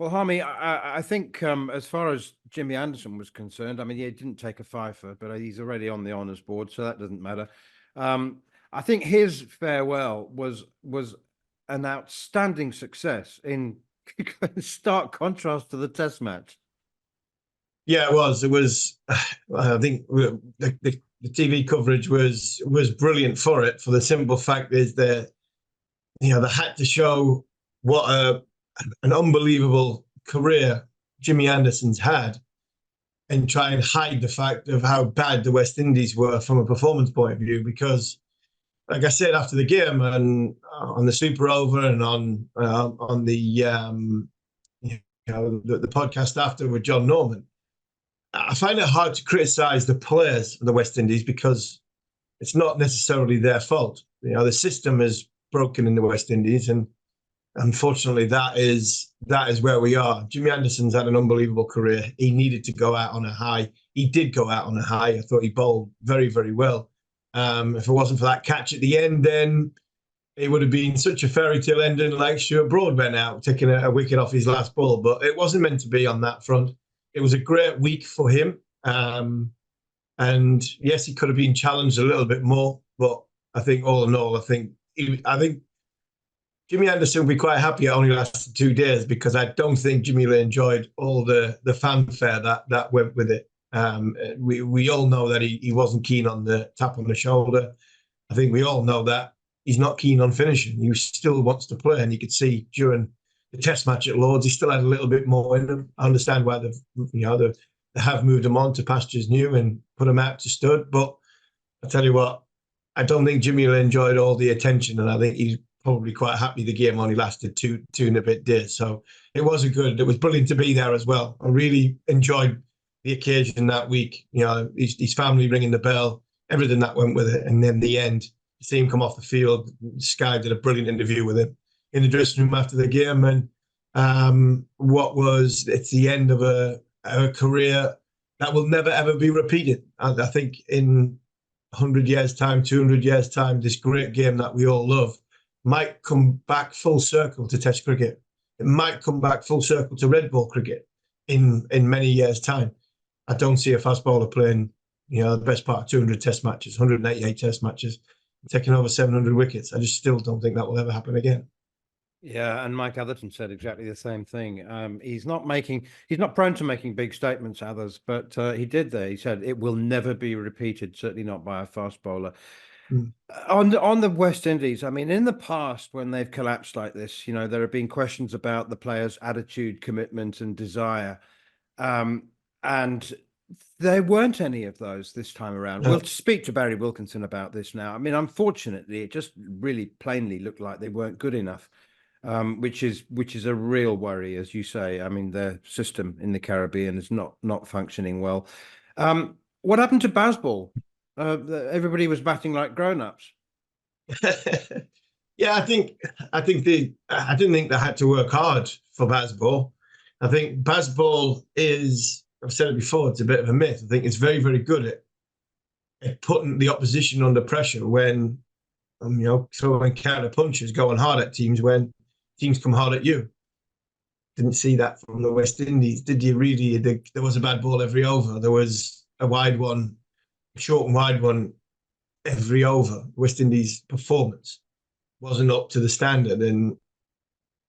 Well, Harmy, I think as far as Jimmy Anderson was concerned, I mean, he didn't take a fifer, but he's already on the honours board, so that doesn't matter. I think his farewell was an outstanding success in stark contrast to the Test match. Yeah, it was. It was. I think the TV coverage was brilliant for it. For the simple fact is that they had to show what an unbelievable career Jimmy Anderson's had, and try and hide the fact of how bad the West Indies were from a performance point of view. Because, like I said after the game and on the Super Over and on the the podcast after with John Norman, I find it hard to criticise the players of the West Indies because it's not necessarily their fault. The system is broken in the West Indies, and unfortunately, that is where we are. Jimmy Anderson's had an unbelievable career. He needed to go out on a high. He did go out on a high. I thought he bowled very, very well. If it wasn't for that catch at the end, then it would have been such a fairy tale ending like Stuart Broad went out, taking a wicket off his last ball. But it wasn't meant to be on that front. It was a great week for him. And yes, he could have been challenged a little bit more. But I think all in all, I think Jimmy Anderson will be quite happy it only lasted 2 days, because I don't think Jimmy Lee enjoyed all the fanfare that went with it. We all know that he wasn't keen on the tap on the shoulder. I think we all know that he's not keen on finishing. He still wants to play, and you could see during the Test match at Lords, he still had a little bit more in him. I understand why they have moved him on to pastures new and put him out to stud. But I tell you what, I don't think Jimmy Lee enjoyed all the attention, and I think he's probably quite happy the game only lasted two and a bit days. So it was brilliant to be there as well. I really enjoyed the occasion that week. His family ringing the bell, everything that went with it. And then the end, you see him come off the field. Sky did a brilliant interview with him in the dressing room after the game. And it's the end of a career that will never, ever be repeated. And I think in 100 years' time, 200 years' time, this great game that we all love might come back full circle to Test cricket. It might come back full circle to red ball cricket in many years' time. I don't see a fast bowler playing, the best part of 200 Test matches, 188 Test matches, taking over 700 wickets. I just still don't think that will ever happen again. Yeah, and Mike Atherton said exactly the same thing. He's not prone to making big statements, others, but he did there. He said it will never be repeated, certainly not by a fast bowler. On the West Indies, I mean, in the past, when they've collapsed like this, there have been questions about the players' attitude, commitment, and desire. And there weren't any of those this time around. No. We'll speak to Barry Wilkinson about this now. I mean, unfortunately, it just really plainly looked like they weren't good enough, which is a real worry, as you say. I mean, the system in the Caribbean is not functioning well. What happened to Bazball? Everybody was batting like grown-ups. Yeah, I didn't think they had to work hard for Bazball. I think Bazball is, I've said it before, it's a bit of a myth. I think it's very, very good at putting the opposition under pressure when, throwing counter punches, going hard at teams when teams come hard at you. Didn't see that from the West Indies. Did you really? There was a bad ball every over. There was a wide one, short and wide one every over. West Indies' performance wasn't up to the standard, and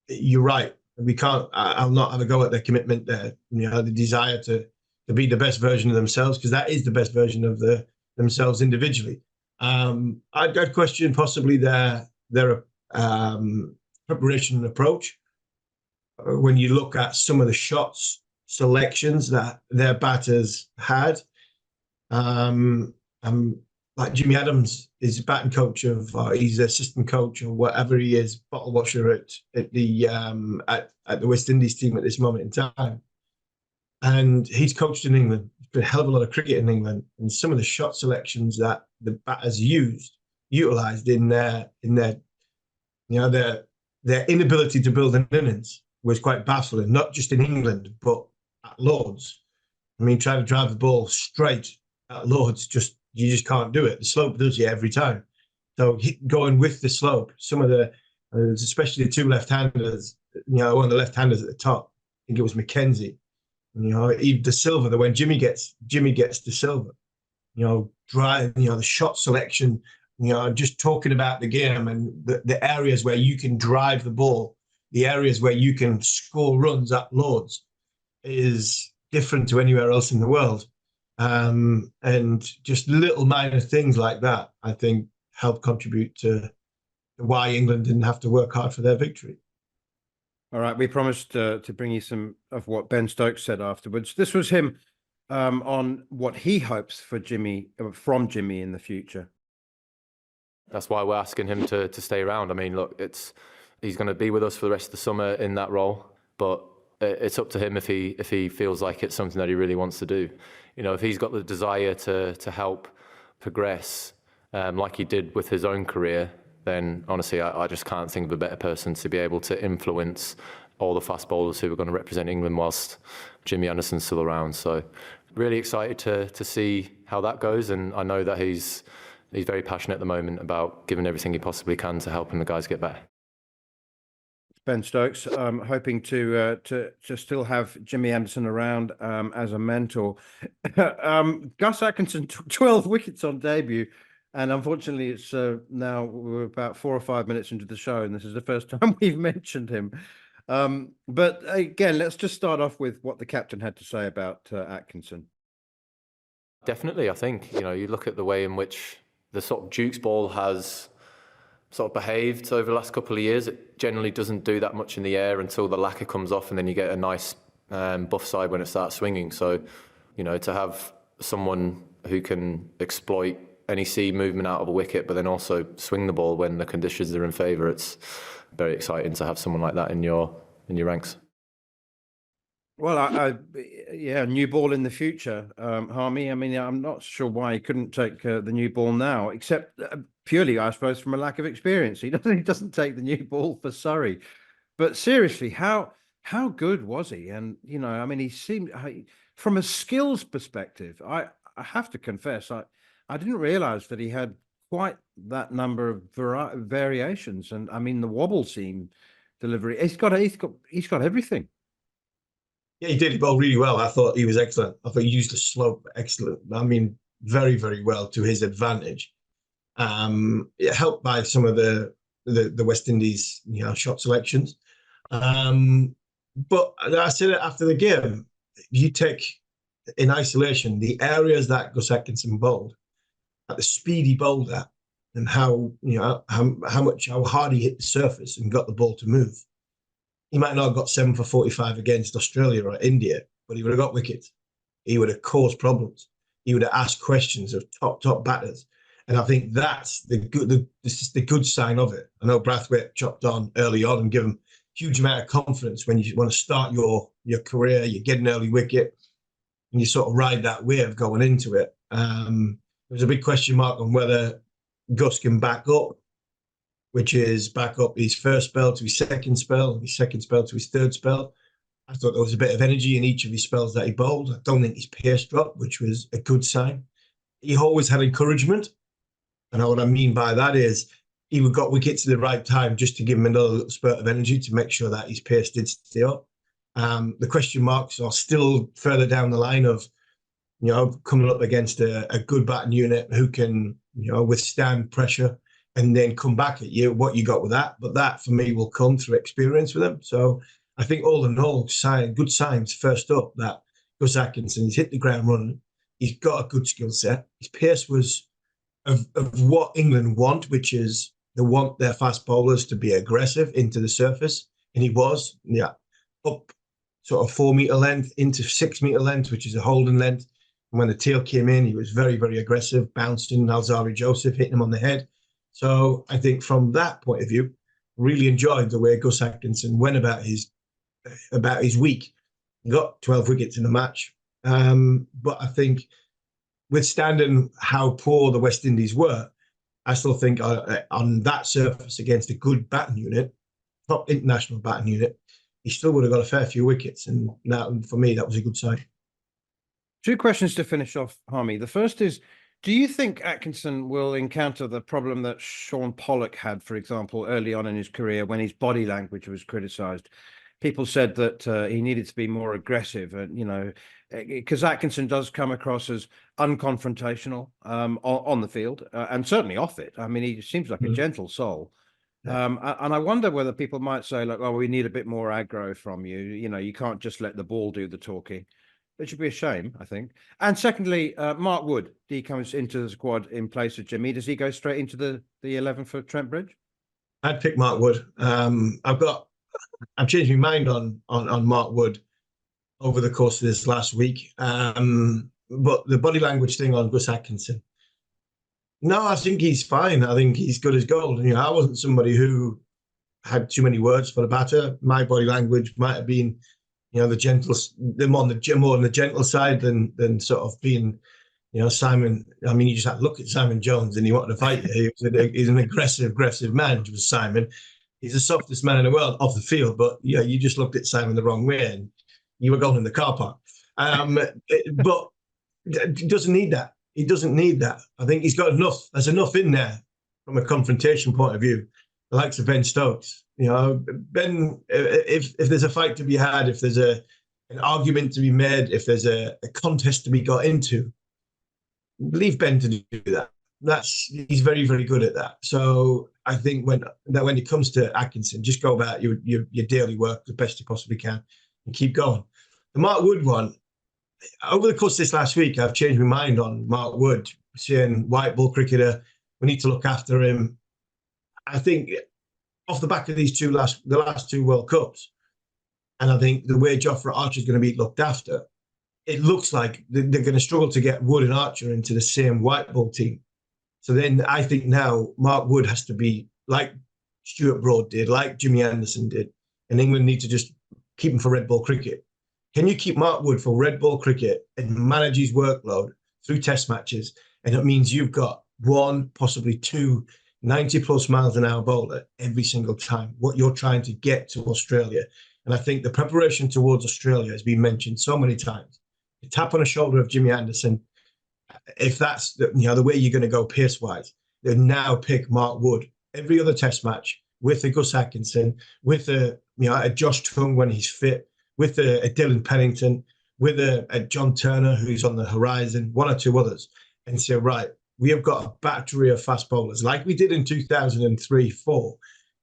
you're right. We can't. I'll not have a go at their commitment there. The desire to be the best version of themselves, because that is the best version of themselves individually. I'd question possibly their preparation and approach. When you look at some of the shots selections that their batters had. Like Jimmy Adams is batting coach he's assistant coach or whatever he is, bottle washer at the West Indies team at this moment in time, and he's coached in England. There's been a hell of a lot of cricket in England, and some of the shot selections that the batters utilised in their inability to build an innings was quite baffling. Not just in England, but at Lords. I mean, trying to drive the ball straight at Lords, you just can't do it. The slope does you every time. So going with the slope, some of the, especially the two left-handers, one of the left-handers at the top, think it was McKenzie. Even De Silva, when Jimmy gets De Silva, drive, the shot selection, just talking about the game and the areas where you can drive the ball, the areas where you can score runs at Lords is different to anywhere else in the world. And just little minor things like that, I think, help contribute to why England didn't have to work hard for their victory. All right, we promised to bring you some of what Ben Stokes said afterwards. This was him on what he hopes for from Jimmy in the future. That's why we're asking him to stay around. I mean, look, he's going to be with us for the rest of the summer in that role, but it's up to him if he feels like it's something that he really wants to do. If he's got the desire to help progress, like he did with his own career, then honestly, I just can't think of a better person to be able to influence all the fast bowlers who are going to represent England whilst Jimmy Anderson's still around. So really excited to see how that goes, and I know that he's very passionate at the moment about giving everything he possibly can to helping the guys get better. Ben Stokes, hoping to still have Jimmy Anderson around as a mentor. Gus Atkinson took 12 wickets on debut, and unfortunately, it's now we're about 4 or 5 minutes into the show, and this is the first time we've mentioned him. But again, let's just start off with what the captain had to say about Atkinson. Definitely, I think you look at the way in which the sort of Duke's ball has sort of behaved over the last couple of years. It generally doesn't do that much in the air until the lacquer comes off, and then you get a nice buff side when it starts swinging. So, to have someone who can exploit any seam movement out of a wicket, but then also swing the ball when the conditions are in favour, it's very exciting to have someone like that in your ranks. Well, new ball in the future, Harmy. I mean, I'm not sure why he couldn't take the new ball now, except purely, I suppose, from a lack of experience. He doesn't take the new ball for Surrey. But seriously, how good was he? And I mean, he seemed, from a skills perspective, I have to confess, I didn't realise that he had quite that number of variations. And I mean, the wobble seam delivery, he's got everything. Yeah, he did. He bowled really well. I thought he was excellent. I thought he used the slope excellent. I mean, very, very well to his advantage. Helped by some of the West Indies, shot selections. But I said it after the game. You take in isolation the areas that Gus Atkinson bowled, at the speed he bowled at, and how hard he hit the surface and got the ball to move. He might not have got 7 for 45 against Australia or India, but he would have got wickets. He would have caused problems. He would have asked questions of top batters. And I think that's the good sign of it. I know Brathwaite chopped on early on and give him a huge amount of confidence when you want to start your career, you get an early wicket, and you sort of ride that wave going into it. There's a big question mark on whether Gus can back up, which is back up his first spell to his second spell, his second spell to his third spell. I thought there was a bit of energy in each of his spells that he bowled. I don't think his pace dropped, which was a good sign. He always had encouragement. And what I mean by that is he would got wickets at the right time just to give him another little spurt of energy to make sure that his pace did stay up. The question marks are still further down the line of, coming up against a good batting unit who can, withstand pressure and then come back at you, what you got with that. But that, for me, will come through experience with him. So I think all in all, good signs first up that Gus Atkinson, he's hit the ground running. He's got a good skill set. His pace was of what England want, which is they want their fast bowlers to be aggressive into the surface. And he was, up sort of 4 metre length into 6 metre length, which is a holding length. And when the tail came in, he was very, very aggressive, bouncing Alzari Joseph, hitting him on the head. So I think from that point of view, really enjoyed the way Gus Atkinson went about his week. He got 12 wickets in the match. But I think withstanding how poor the West Indies were, I still think on that surface against a good batting unit, top international batting unit, he still would have got a fair few wickets. And that, for me, that was a good sign. 2 questions to finish off, Harmy. The first is, do you think Atkinson will encounter the problem that Sean Pollock had, for example, early on in his career when his body language was criticised? people said that he needed to be more aggressive, and because Atkinson does come across as unconfrontational on the field and certainly off it. I mean, he seems like a gentle soul. Yeah. And I wonder whether people might say, like, we need a bit more aggro from you. You can't just let the ball do the talking. It should be a shame, I think. And secondly, Mark Wood, he comes into the squad in place of Jimmy. Does he go straight into the 11 for Trent Bridge? I'd pick Mark Wood. I've changed my mind on Mark Wood over the course of this last week. But the body language thing on Gus Atkinson, no, I think he's fine. I think he's good as gold. I wasn't somebody who had too many words for the batter. My body language might have been, more on the gentle side than sort of being, Simon. I mean, you just had to look at Simon Jones and he wanted to fight you. He's an aggressive man, was Simon. He's the softest man in the world off the field, but you just looked at Simon the wrong way and you were going in the car park. But he doesn't need that. He doesn't need that. I think he's got enough. There's enough in there from a confrontation point of view. The likes of Ben Stokes. Ben, if there's a fight to be had, if there's an argument to be made, if there's a contest to be got into, leave Ben to do that. He's very, very good at that. So I think when it comes to Atkinson, just go about your daily work the best you possibly can and keep going. The Mark Wood one, over the course of this last week, I've changed my mind on Mark Wood, saying white ball cricketer, we need to look after him. I think off the back of the last two World Cups, and I think the way Jofra Archer is going to be looked after, it looks like they're going to struggle to get Wood and Archer into the same white ball team. So then I think now Mark Wood has to be like Stuart Broad did, like Jimmy Anderson did, and England need to just keep him for red ball cricket. Can you keep Mark Wood for red ball cricket and manage his workload through test matches? And it means you've got one, possibly two 90+ miles an hour bowler every single time, what you're trying to get to Australia. And I think the preparation towards Australia has been mentioned so many times. The tap on the shoulder of Jimmy Anderson, if that's the way you're going to go pace-wise, they now pick Mark Wood every other test match with a Gus Atkinson, with a Josh Tongue when he's fit, with a Dylan Pennington, with a John Turner who's on the horizon, one or two others, and say, right, we have got a battery of fast bowlers like we did in 2003-04,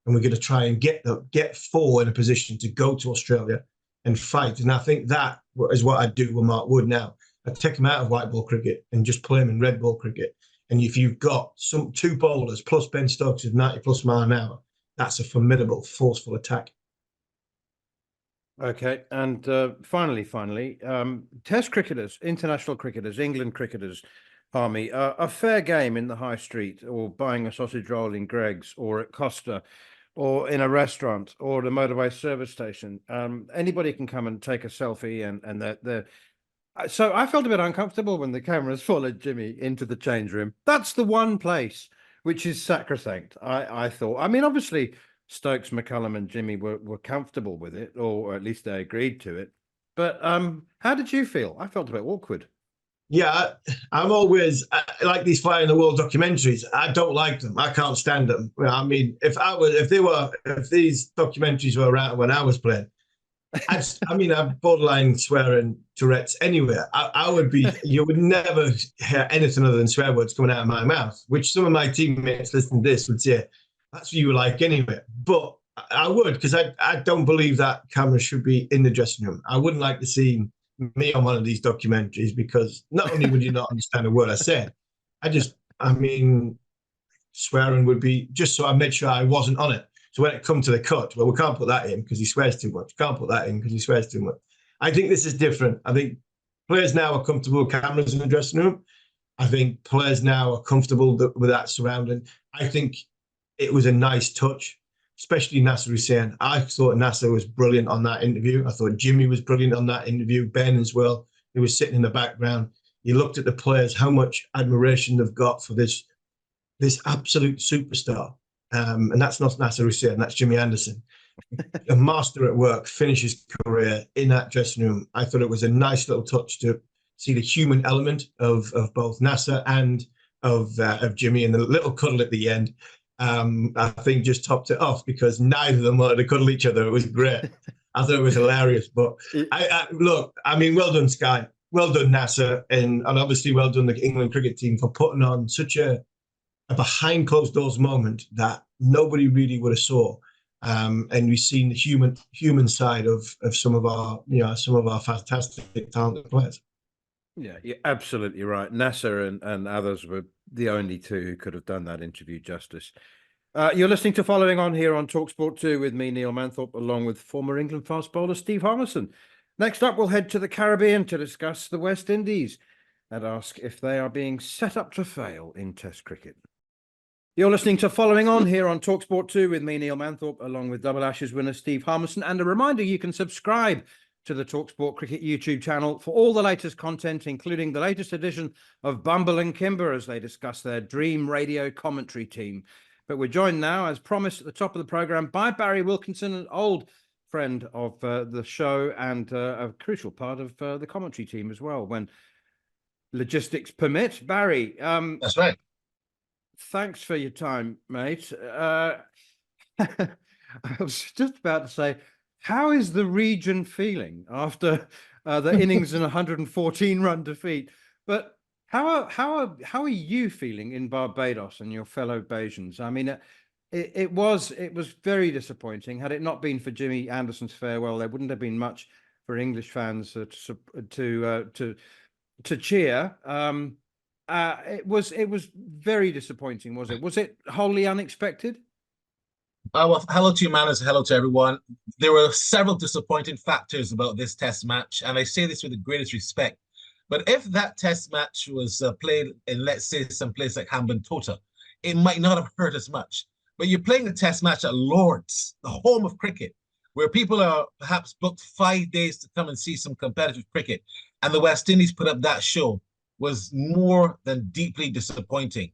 and we're going to try and get four in a position to go to Australia and fight. And I think that is what I'd do with Mark Wood now. I'd take him out of white ball cricket and just play him in red ball cricket. And if you've got two bowlers plus Ben Stokes with 90+ mile an hour, that's a formidable, forceful attack. Okay, and finally, Test cricketers, international cricketers, England cricketers, Harmy, a fair game in the high street, or buying a sausage roll in Greggs, or at Costa, or in a restaurant, or at a motorway service station. Anybody can come and take a selfie, and they're. So I felt a bit uncomfortable when the cameras followed Jimmy into the change room. That's the one place which is sacrosanct, I thought. I mean, obviously, Stokes, McCullum and Jimmy were comfortable with it, or at least they agreed to it. But how did you feel? I felt a bit awkward. Yeah, I'm always like these Fly in the Wall documentaries. I don't like them. I can't stand them. I mean, if these documentaries were around when I was playing, I'm borderline swearing Tourette's anywhere. I would be. You would never hear anything other than swear words coming out of my mouth, which some of my teammates listening to this would say, that's what you were like anyway. But I would, because I don't believe that camera should be in the dressing room. I wouldn't like to see me on one of these documentaries, because not only would you not understand a word I said, swearing would be just so I made sure I wasn't on it. So when it comes to the cut, well, we can't put that in because he swears too much. Can't put that in because he swears too much. I think this is different. I think players now are comfortable with cameras in the dressing room. I think players now are comfortable with that surrounding. I think it was a nice touch, especially Nasser Hussain. I thought Nasser was brilliant on that interview. I thought Jimmy was brilliant on that interview. Ben as well. He was sitting in the background. You looked at the players, how much admiration they've got for this absolute superstar. And that's not Nasser Hussain, that's Jimmy Anderson. A master at work, finished his career in that dressing room. I thought it was a nice little touch to see the human element of both Nasser and of Jimmy, and the little cuddle at the end. I think just topped it off because neither of them wanted to cuddle each other. It was great. I thought it was hilarious. But look, I mean, well done, Sky. Well done, NASA. And obviously well done, the England cricket team, for putting on such a behind closed doors moment that nobody really would have saw. And we've seen the human side of some of our fantastic talented players. Yeah, you're absolutely right. NASA and others were the only two who could have done that interview justice. You're listening to Following On here on talkSPORT 2 with me, Neil Manthorp, along with former England fast bowler Steve Harmison. Next up, we'll head to the Caribbean to discuss the West Indies and ask if they are being set up to fail in Test cricket. You're listening to Following On here on talkSPORT 2 with me, Neil Manthorp, along with Double Ashes winner Steve Harmison. And a reminder, you can subscribe to the talkSPORT Cricket YouTube channel for all the latest content, including the latest edition of Bumble and Kimber as they discuss their dream radio commentary team. But we're joined now, as promised at the top of the programme, by Barry Wilkinson, an old friend of the show and a crucial part of the commentary team as well, when logistics permit. Barry. That's right. Thanks for your time, mate. I was just about to say, how is the region feeling after the innings and 114-run defeat? But how are you feeling in Barbados and your fellow Bajans? I mean, it was very disappointing. Had it not been for Jimmy Anderson's farewell, there wouldn't have been much for English fans to cheer. It was very disappointing, was it? Was it wholly unexpected? Well, hello to you, Manners. Hello to everyone. There were several disappointing factors about this test match, and I say this with the greatest respect. But if that test match was played in, let's say, some place like Hambantota, Tota, it might not have hurt as much. But you're playing a test match at Lord's, the home of cricket, where people are perhaps booked 5 days to come and see some competitive cricket, and the West Indies put up that show, was more than deeply disappointing.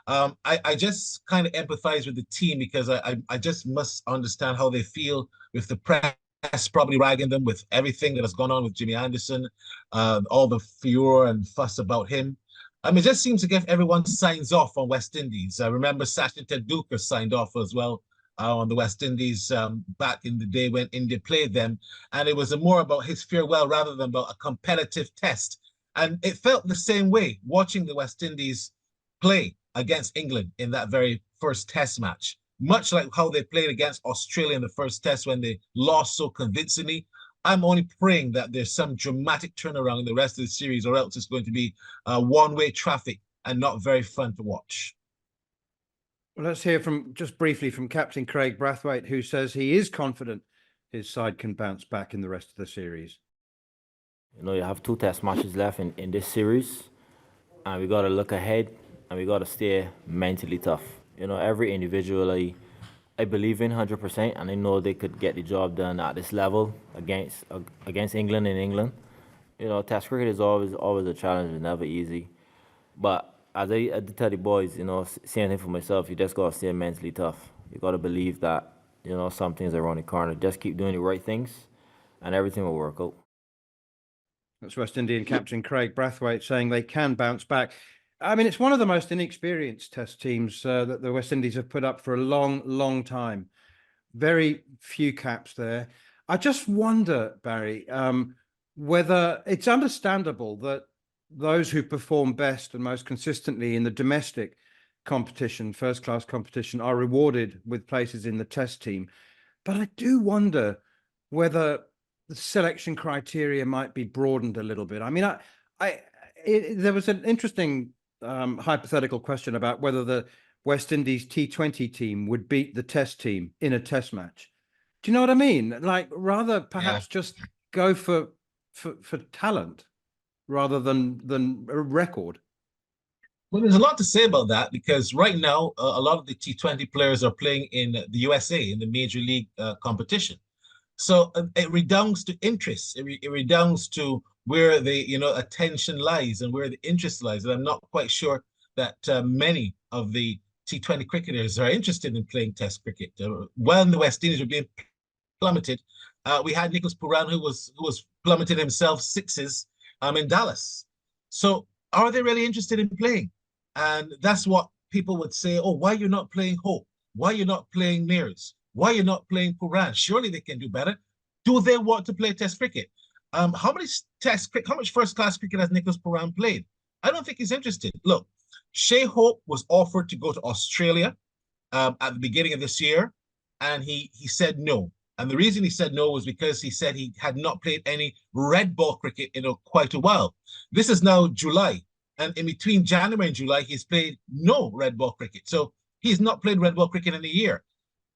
I just kind of empathize with the team because I just must understand how they feel with the press probably ragging them with everything that has gone on with Jimmy Anderson, all the furor and fuss about him. I mean, it just seems to give everyone signs off on West Indies. I remember Sachin Tendulkar signed off as well on the West Indies back in the day when India played them. And it was more about his farewell rather than about a competitive test. And it felt the same way watching the West Indies play against England in that very first test match, much like how they played against Australia in the first test when they lost so convincingly. I'm only praying that there's some dramatic turnaround in the rest of the series, or else it's going to be one-way traffic and not very fun to watch. Well, let's hear just briefly from Captain Craig Brathwaite, who says he is confident his side can bounce back in the rest of the series. You know, you have 2 test matches left in this series, and we got to look ahead, and we got to stay mentally tough. You know, every individual I believe in 100%, and I know they could get the job done at this level against England in England. You know, Test cricket is always a challenge, and never easy. But as I tell the boys, you know, same thing for myself, you just got to stay mentally tough. You got to believe that, you know, some things are around the corner. Just keep doing the right things, and everything will work out. That's West Indian captain Craig Brathwaite saying they can bounce back. I mean, it's one of the most inexperienced test teams that the West Indies have put up for a long, long time. Very few caps there. I just wonder, Barry, whether it's understandable that those who perform best and most consistently in the domestic competition, first-class competition, are rewarded with places in the test team. But I do wonder whether the selection criteria might be broadened a little bit. I mean, there was an interesting hypothetical question about whether the West Indies T20 team would beat the test team in a test match. Do you know what I mean? Like, rather perhaps just go for talent rather than a record. Well, there's a lot to say about that because right now, a lot of the T20 players are playing in the USA in the Major League competition. So it redounds to interest. It redounds to where the attention lies and where the interest lies. And I'm not quite sure that many of the T20 cricketers are interested in playing Test cricket. When the West Indies were being plummeted, we had Nicholas Pooran who was plummeted himself 6s in Dallas. So are they really interested in playing? And that's what people would say. Oh, why you're not playing Hope? Why are you not playing Mears? Why are you not playing Puran? Surely they can do better. Do they want to play Test cricket? How much first-class cricket has Nicholas Puran played? I don't think he's interested. Look, Shea Hope was offered to go to Australia at the beginning of this year, and he said no. And the reason he said no was because he said he had not played any red ball cricket in quite a while. This is now July, and in between January and July, he's played no red ball cricket. So he's not played red ball cricket in a year.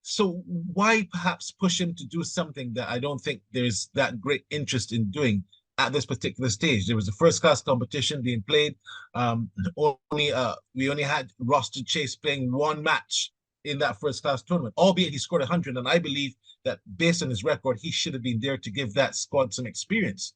So why perhaps push him to do something that I don't think there's that great interest in doing at this particular stage? There was a first-class competition being played. We only had Roston Chase playing one match in that first-class tournament, albeit he scored 100, and I believe that based on his record, he should have been there to give that squad some experience.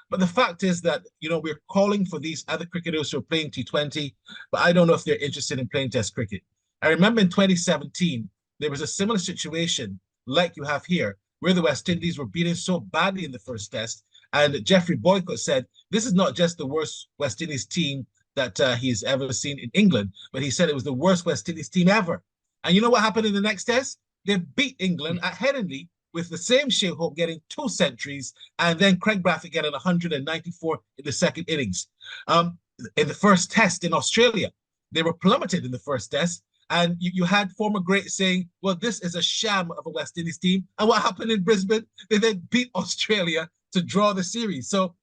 But the fact is that, we're calling for these other cricketers who are playing T20, but I don't know if they're interested in playing Test cricket. I remember in 2017, there was a similar situation like you have here, where the West Indies were beaten so badly in the first Test, and Geoffrey Boycott said, this is not just the worst West Indies team that he's ever seen in England, but he said it was the worst West Indies team ever. And you know what happened in the next Test? They beat England at Headingley with the same Shea Hope getting 2 centuries, and then Craig Brathwaite getting 194 in the second innings. In the first Test in Australia, they were plummeted in the first Test, and you had former greats saying, well, this is a sham of a West Indies team. And what happened in Brisbane? They then beat Australia to draw the series. So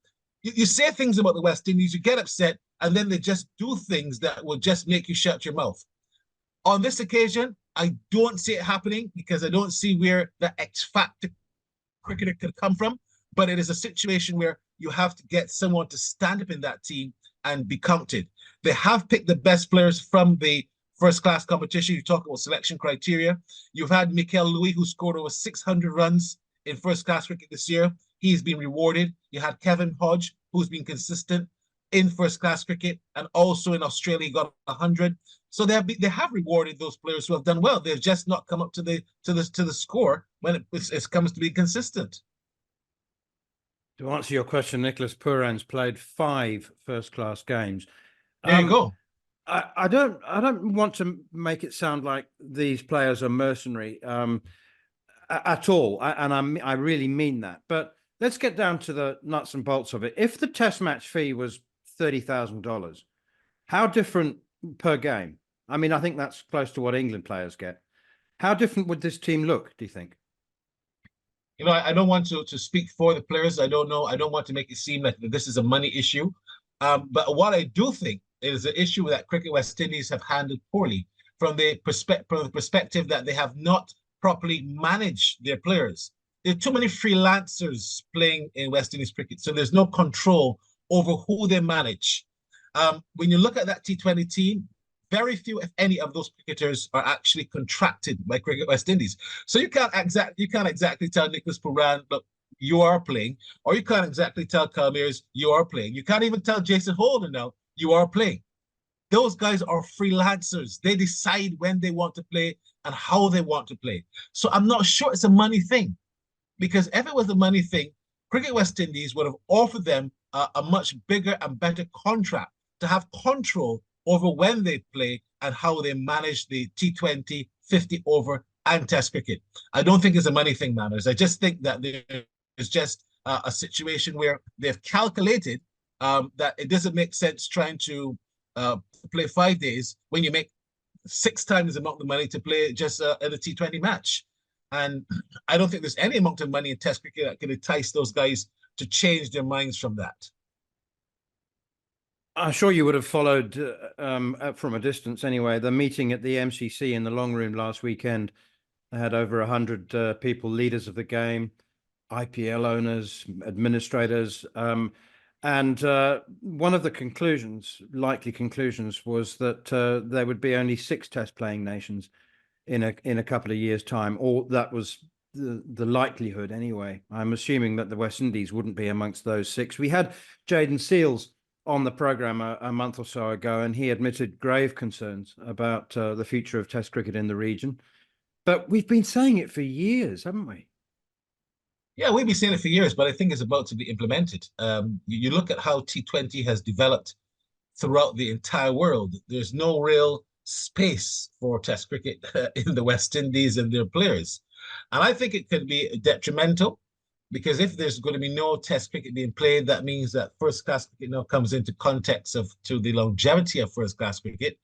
you say things about the West Indies, you get upset, and then they just do things that will just make you shut your mouth. On this occasion, I don't see it happening because I don't see where the X factor cricketer could come from. But it is a situation where you have to get someone to stand up in that team and be counted. They have picked the best players from the first-class competition. You talk about selection criteria. You've had Mikel Louis, who scored over 600 runs in first-class cricket this year. He's been rewarded. You had Kevin Hodge, who's been consistent in first-class cricket, and also in Australia, he got 100. So they have rewarded those players who have done well. They've just not come up to the score when it comes to be consistent. To answer your question, Nicholas Puran's played 5 first-class games. There you go. I don't want to make it sound like these players are mercenary at all, and I really mean that. But let's get down to the nuts and bolts of it. If the Test match fee was $30,000, how different per game? I mean, I think that's close to what England players get. How different would this team look, do you think? I don't want to speak for the players. I don't know. I don't want to make it seem like this is a money issue. But what I do think is an issue that Cricket West Indies have handled poorly from the perspective that they have not properly managed their players. There are too many freelancers playing in West Indies cricket, so there's no control over who they manage. When you look at that T20 team, very few, if any, of those cricketers are actually contracted by Cricket West Indies. So you can't exactly tell Nicholas Puran, look, you are playing, or you can't exactly tell Kyle Mears, you are playing. You can't even tell Jason Holden now, you are playing. Those guys are freelancers. They decide when they want to play and how they want to play. So I'm not sure it's a money thing, because if it was a money thing, Cricket West Indies would have offered them a much bigger and better contract to have control over when they play and how they manage the T20, 50 over and Test cricket. I don't think it's a money thing, Manners. I just think that there's just a situation where they've calculated that it doesn't make sense trying to play 5 days when you make 6 times the amount of money to play just in a T20 match. And I don't think there's any amount of money in Test cricket that can entice those guys to change their minds from that. I'm sure you would have followed from a distance anyway, the meeting at the MCC in the long room last weekend. They had over 100 people, leaders of the game, IPL owners, administrators. And one of the likely conclusions was that there would be only 6 Test playing nations in a couple of years' time, or that was the likelihood anyway. I'm assuming that the West Indies wouldn't be amongst those 6. We had Jayden Seales on the programme a month or so ago, and he admitted grave concerns about the future of Test cricket in the region. But we've been saying it for years, haven't we? Yeah, we've been saying it for years, but I think it's about to be implemented. You look at how T20 has developed throughout the entire world. There's no real space for Test cricket in the West Indies and their players. And I think it could be detrimental, because if there's going to be no Test cricket being played, that means that first-class cricket now comes into context to the longevity of first-class cricket,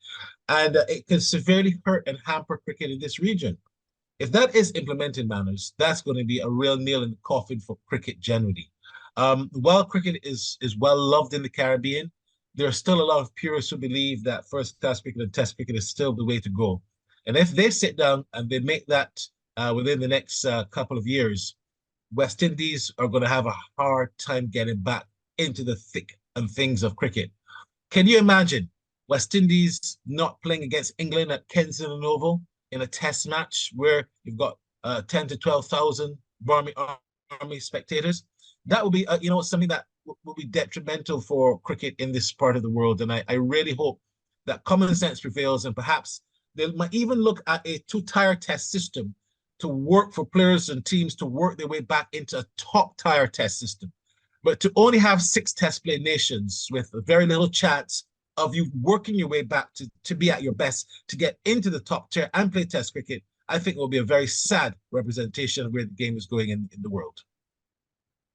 and it could severely hurt and hamper cricket in this region. If that is implemented, Manners, that's going to be a real nail in the coffin for cricket generally. While cricket is well loved in the Caribbean, there are still a lot of purists who believe that first-class cricket and Test cricket is still the way to go. And if they sit down and they make that within the next couple of years, West Indies are going to have a hard time getting back into the thick and things of cricket. Can you imagine West Indies not playing against England at Kensington Oval in a Test match where you've got 10 to 12,000 army spectators? That would be, something that will be detrimental for cricket in this part of the world. And I really hope that common sense prevails, and perhaps they might even look at a two-tier Test system to work for players and teams to work their way back into a top-tier Test system. But to only have 6 Test play nations with very little chance of you working your way back to be at your best, to get into the top tier and play Test cricket, I think will be a very sad representation of where the game is going in the world.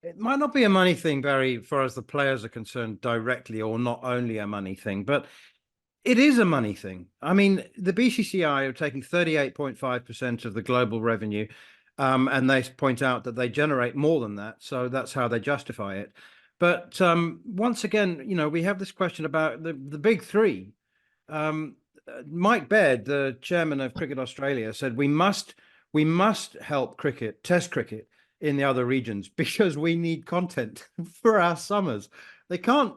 It might not be a money thing, Barry, as far as the players are concerned directly, or not only a money thing, but it is a money thing. I mean, the BCCI are taking 38.5% of the global revenue, and they point out that they generate more than that. So that's how they justify it. But once again, we have this question about the big three. Mike Baird, the chairman of Cricket Australia, said we must help cricket, Test cricket, in the other regions because we need content for our summers. They can't,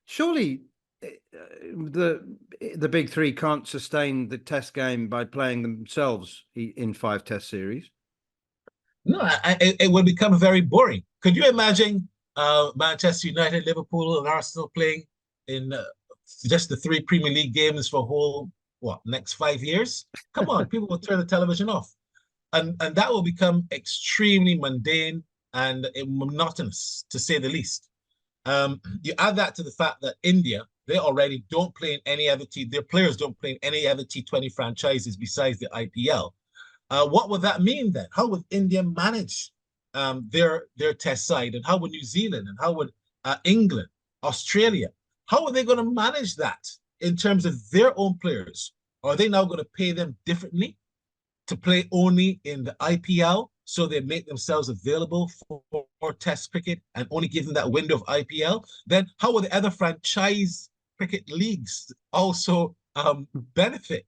surely the big three can't sustain the Test game by playing themselves in 5 Test series. No, it would become very boring. Could you imagine Manchester United, Liverpool, and Arsenal playing in just the 3 Premier League games for whole next 5 years? Come on, people will turn the television off. And that will become extremely mundane and monotonous, to say the least. You add that to the fact that India, they already don't play in any other their players don't play in any other T20 franchises besides the IPL. What would that mean then? How would India manage their Test side? And how would New Zealand? And how would England, Australia? How are they going to manage that in terms of their own players? Are they now going to pay them differently to play only in the IPL, so they make themselves available for Test cricket and only give them that window of IPL? Then how will the other franchise cricket leagues also benefit?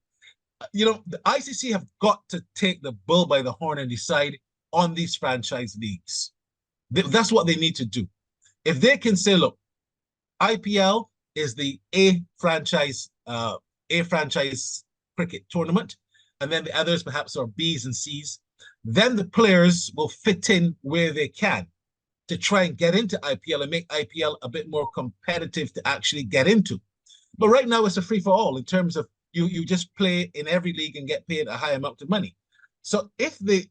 The ICC have got to take the bull by the horn and decide on these franchise leagues. That's what they need to do. If they can say, look, IPL is the A franchise cricket tournament, and then the others perhaps are B's and C's, then the players will fit in where they can to try and get into IPL and make IPL a bit more competitive to actually get into. But right now it's a free-for-all in terms of you just play in every league and get paid a high amount of money. So if the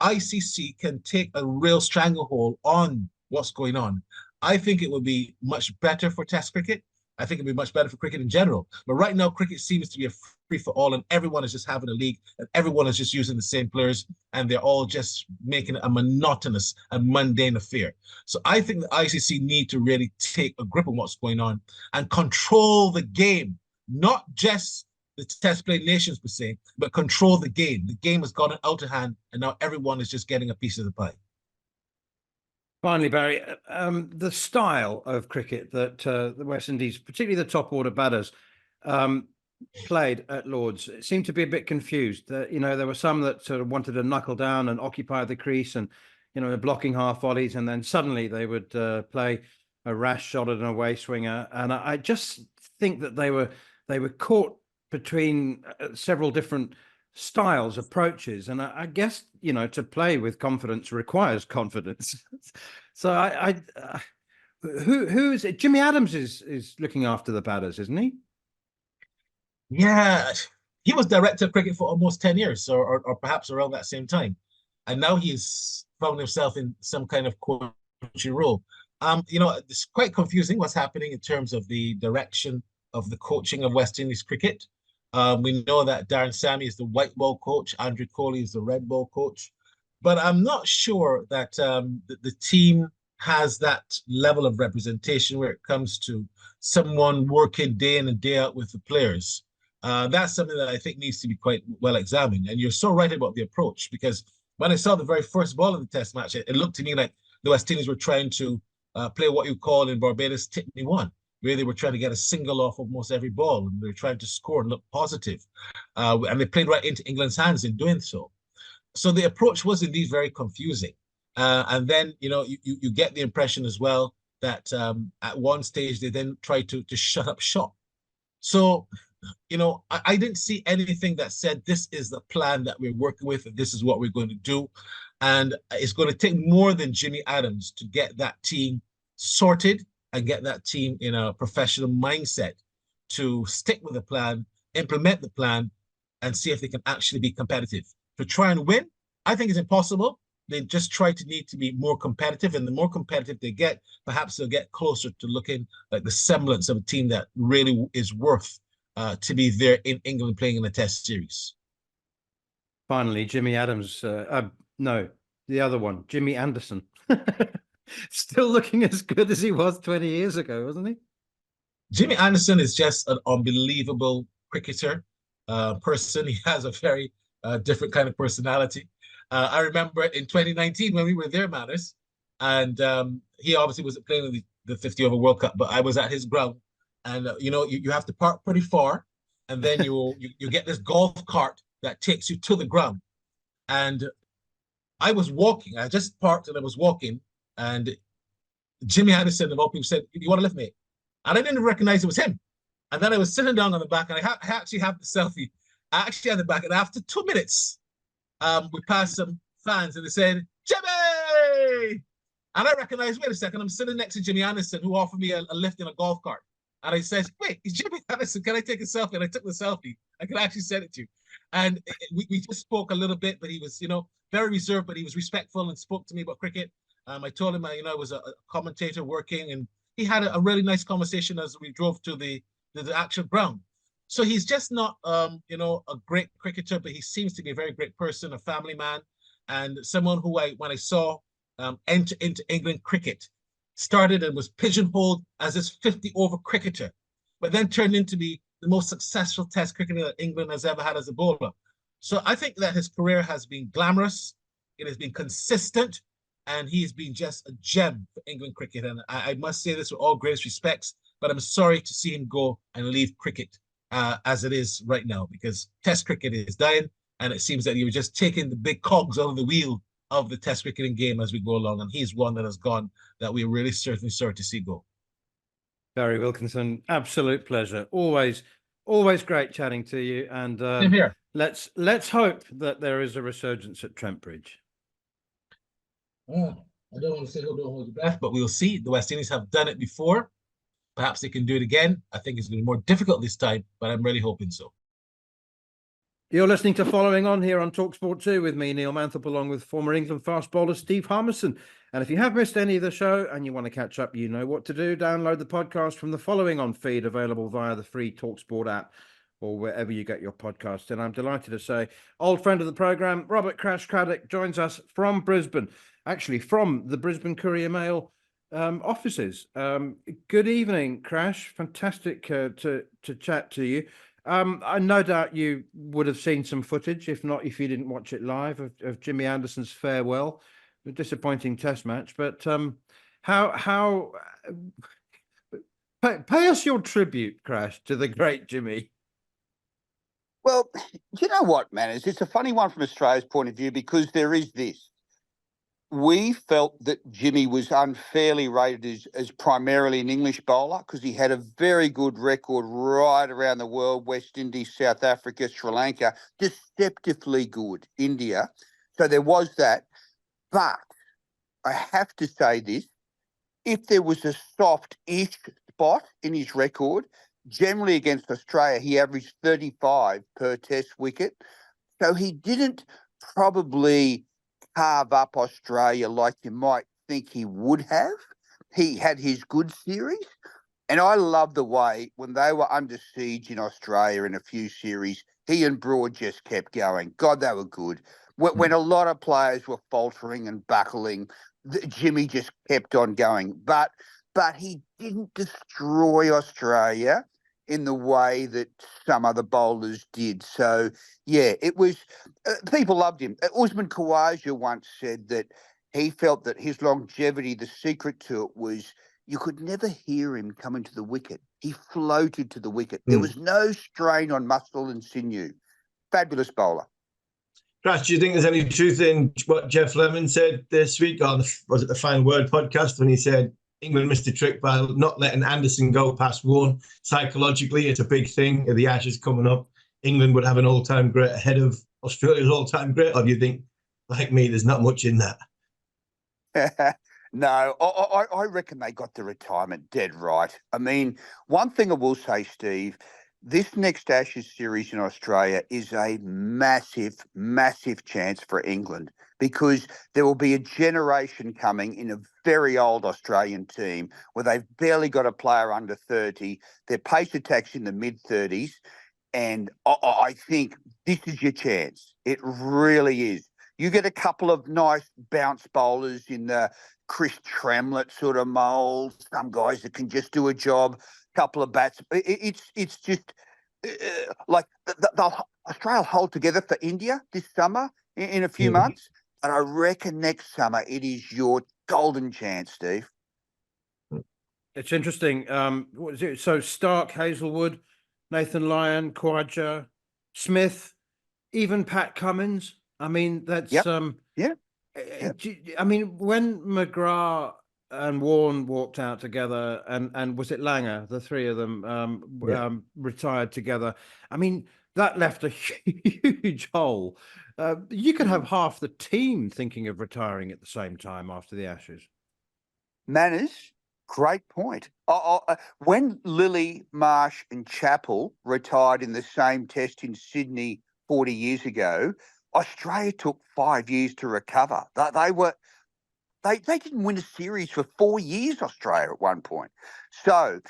ICC can take a real stranglehold on what's going on, I think it would be much better for Test cricket. I think it'd be much better for cricket in general. But right now, cricket seems to be a free-for-all, and everyone is just having a league, and everyone is just using the same players, and they're all just making it a monotonous and mundane affair. So I think the ICC need to really take a grip on what's going on and control the game, not just the Test play nations per se, but control the game. The game has gotten out of hand, and now everyone is just getting a piece of the pie. Finally, Barry, the style of cricket that the West Indies, particularly the top order batters, played at Lords, seemed to be a bit confused. There were some that sort of wanted to knuckle down and occupy the crease and, blocking half volleys, and then suddenly they would play a rash shot at an away swinger. And I just think that they were caught between several different styles, approaches, and I guess to play with confidence requires confidence. So who is it? Jimmy Adams is looking after the batters, isn't he? Yeah, he was director of cricket for almost 10 years, or perhaps around that same time, and now he's found himself in some kind of coaching role. It's quite confusing what's happening in terms of the direction of the coaching of West Indies cricket. We know that Darren Sammy is the white ball coach. Andrew Coley is the red ball coach. But I'm not sure that the team has that level of representation where it comes to someone working day in and day out with the players. That's something that I think needs to be quite well examined. And you're so right about the approach, because when I saw the very first ball of the test match, it looked to me like the West Indies were trying to play what you call in Barbados tip me one, where they were trying to get a single off almost every ball, and they were trying to score and look positive. And they played right into England's hands in doing so. So the approach was indeed very confusing. And then, you get the impression as well that at one stage they then tried to shut up shop. So, I didn't see anything that said this is the plan that we're working with, and this is what we're going to do. And it's going to take more than Jimmy Adams to get that team sorted and get that team in a professional mindset to stick with the plan, implement the plan, and see if they can actually be competitive. To try and win, I think it's impossible. They just need to be more competitive, and the more competitive they get, perhaps they'll get closer to looking like the semblance of a team that really is worth to be there in England playing in a test series. Finally, Jimmy Adams, no, the other one, Jimmy Anderson, still looking as good as he was 20 years ago, wasn't he? Jimmy Anderson is just an unbelievable cricketer person. He has a very different kind of personality. I remember in 2019 when we were there, Manners, and he obviously wasn't playing in the 50-over World Cup, but I was at his ground, and you have to park pretty far, and then you get this golf cart that takes you to the ground. And I was walking. I just parked and I was walking, and Jimmy Anderson of all people said, "You want to lift me?" And I didn't recognize it was him. And then I was sitting down on the back, and I actually have the selfie. I actually had the back, and after 2 minutes, we passed some fans, and they said, "Jimmy!" And I recognized, wait a second, I'm sitting next to Jimmy Anderson, who offered me a lift in a golf cart. And I said, "Wait, it's Jimmy Anderson. Can I take a selfie?" And I took the selfie. I could actually send it to you. And we just spoke a little bit, but he was, very reserved, but he was respectful and spoke to me about cricket. I told him, I was a commentator working, and he had a really nice conversation as we drove to the actual ground. So he's just not, a great cricketer, but he seems to be a very great person, a family man, and someone who when I saw enter into England cricket, started and was pigeonholed as this 50-over cricketer, but then turned into be the most successful test cricketer that England has ever had as a bowler. So I think that his career has been glamorous, it has been consistent, and he's been just a gem for England cricket. And I must say this with all greatest respects, but I'm sorry to see him go and leave cricket as it is right now, because test cricket is dying, and it seems that you're just taking the big cogs out of the wheel of the test cricketing game as we go along, and he's one that has gone that we're really certainly sorry to see go. Barry Wilkinson, absolute pleasure. Always great chatting to you. And Same here. Let's hope that there is a resurgence at Trent Bridge. I don't want to say don't hold your breath, but we'll see. The West Indies have done it before. Perhaps they can do it again. I think it's going to be more difficult this time, but I'm really hoping so. You're listening to Following On here on talkSPORT 2 with me, Neil Manthorp, along with former England fast bowler Steve Harmison. And if you have missed any of the show and you want to catch up, you know what to do. Download the podcast from the Following On feed, available via the free talkSPORT app or wherever you get your podcasts. And I'm delighted to say, old friend of the programme, Robert Craddock, joins us from Brisbane, actually from the Brisbane Courier Mail offices. Good evening, Crash. Fantastic to chat to you. I no doubt you would have seen some footage, if not, if you didn't watch it live, of Jimmy Anderson's farewell, a disappointing test match. But how pay us your tribute, Crash, to the great Jimmy. Well, you know what, man? It's a funny one from Australia's point of view, because there is this. We felt that Jimmy was unfairly rated as primarily an English bowler, because he had a very good record right around the world, West Indies, South Africa, Sri Lanka, deceptively good, India. So there was that. But I have to say this, if there was a soft-ish spot in his record, generally against Australia, he averaged 35 per test wicket. So he didn't probably carve up Australia like you might think he would have. He had his good series, And I love the way when they were under siege in Australia in a few series, he and Broad just kept going. God, they were good. When a lot of players were faltering and buckling, Jimmy just kept on going. But he didn't destroy Australia in the way that some other bowlers did. So, yeah, it was people loved him. Usman Khawaja once said that he felt that his longevity, the secret to it was you could never hear him coming to the wicket. He floated to the wicket. There was no strain on muscle and sinew. Fabulous bowler. Thrash, do you think there's any truth in what Jeff Lemon said this week on, was it the Final Word podcast, when he said England missed a trick by not letting Anderson go past one? Psychologically, it's a big thing. If the Ashes coming up, England would have an all-time great ahead of Australia's all-time great? Or do you think, like me, there's not much in that? No, I reckon they got the retirement dead right. I mean, one thing I will say, Steve, this next Ashes series in Australia is a massive, massive chance for England, because there will be a generation coming in a very old Australian team where they've barely got a player under 30. Their pace attack's in the mid-30s. And I think this is your chance. It really is. You get a couple of nice bounce bowlers in the Chris Tremlett sort of mould, some guys that can just do a job, couple of bats. It's just like they'll Australia hold together for India this summer in a few months. And I reckon next summer it is your golden chance, Steve. It's interesting. What is it? So Stark, Hazelwood, Nathan Lyon, Khawaja, Smith, even Pat Cummins. I mean, that's I mean, when McGrath and Warne walked out together, and was it Langer, the three of them retired together. I mean, that left a huge hole. You could have half the team thinking of retiring at the same time after the Ashes. Manners, great point. When Lilly, Marsh and Chappell retired in the same test in Sydney 40 years ago, Australia took 5 years to recover. They didn't win a series for 4 years, Australia, at one point. So,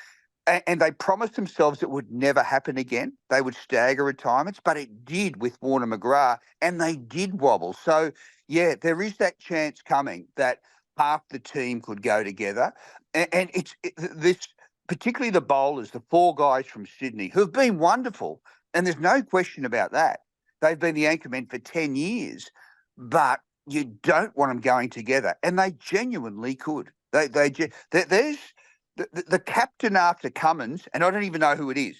and they promised themselves it would never happen again. They would stagger retirements, but it did with Warner McGrath, and they did wobble. So, yeah, there is that chance coming that half the team could go together. And this, particularly the bowlers, the four guys from Sydney, who've been wonderful, and there's no question about that. They've been the anchormen for 10 years, but you don't want them going together, and they genuinely could. There's the captain after Cummins, and I don't even know who it is.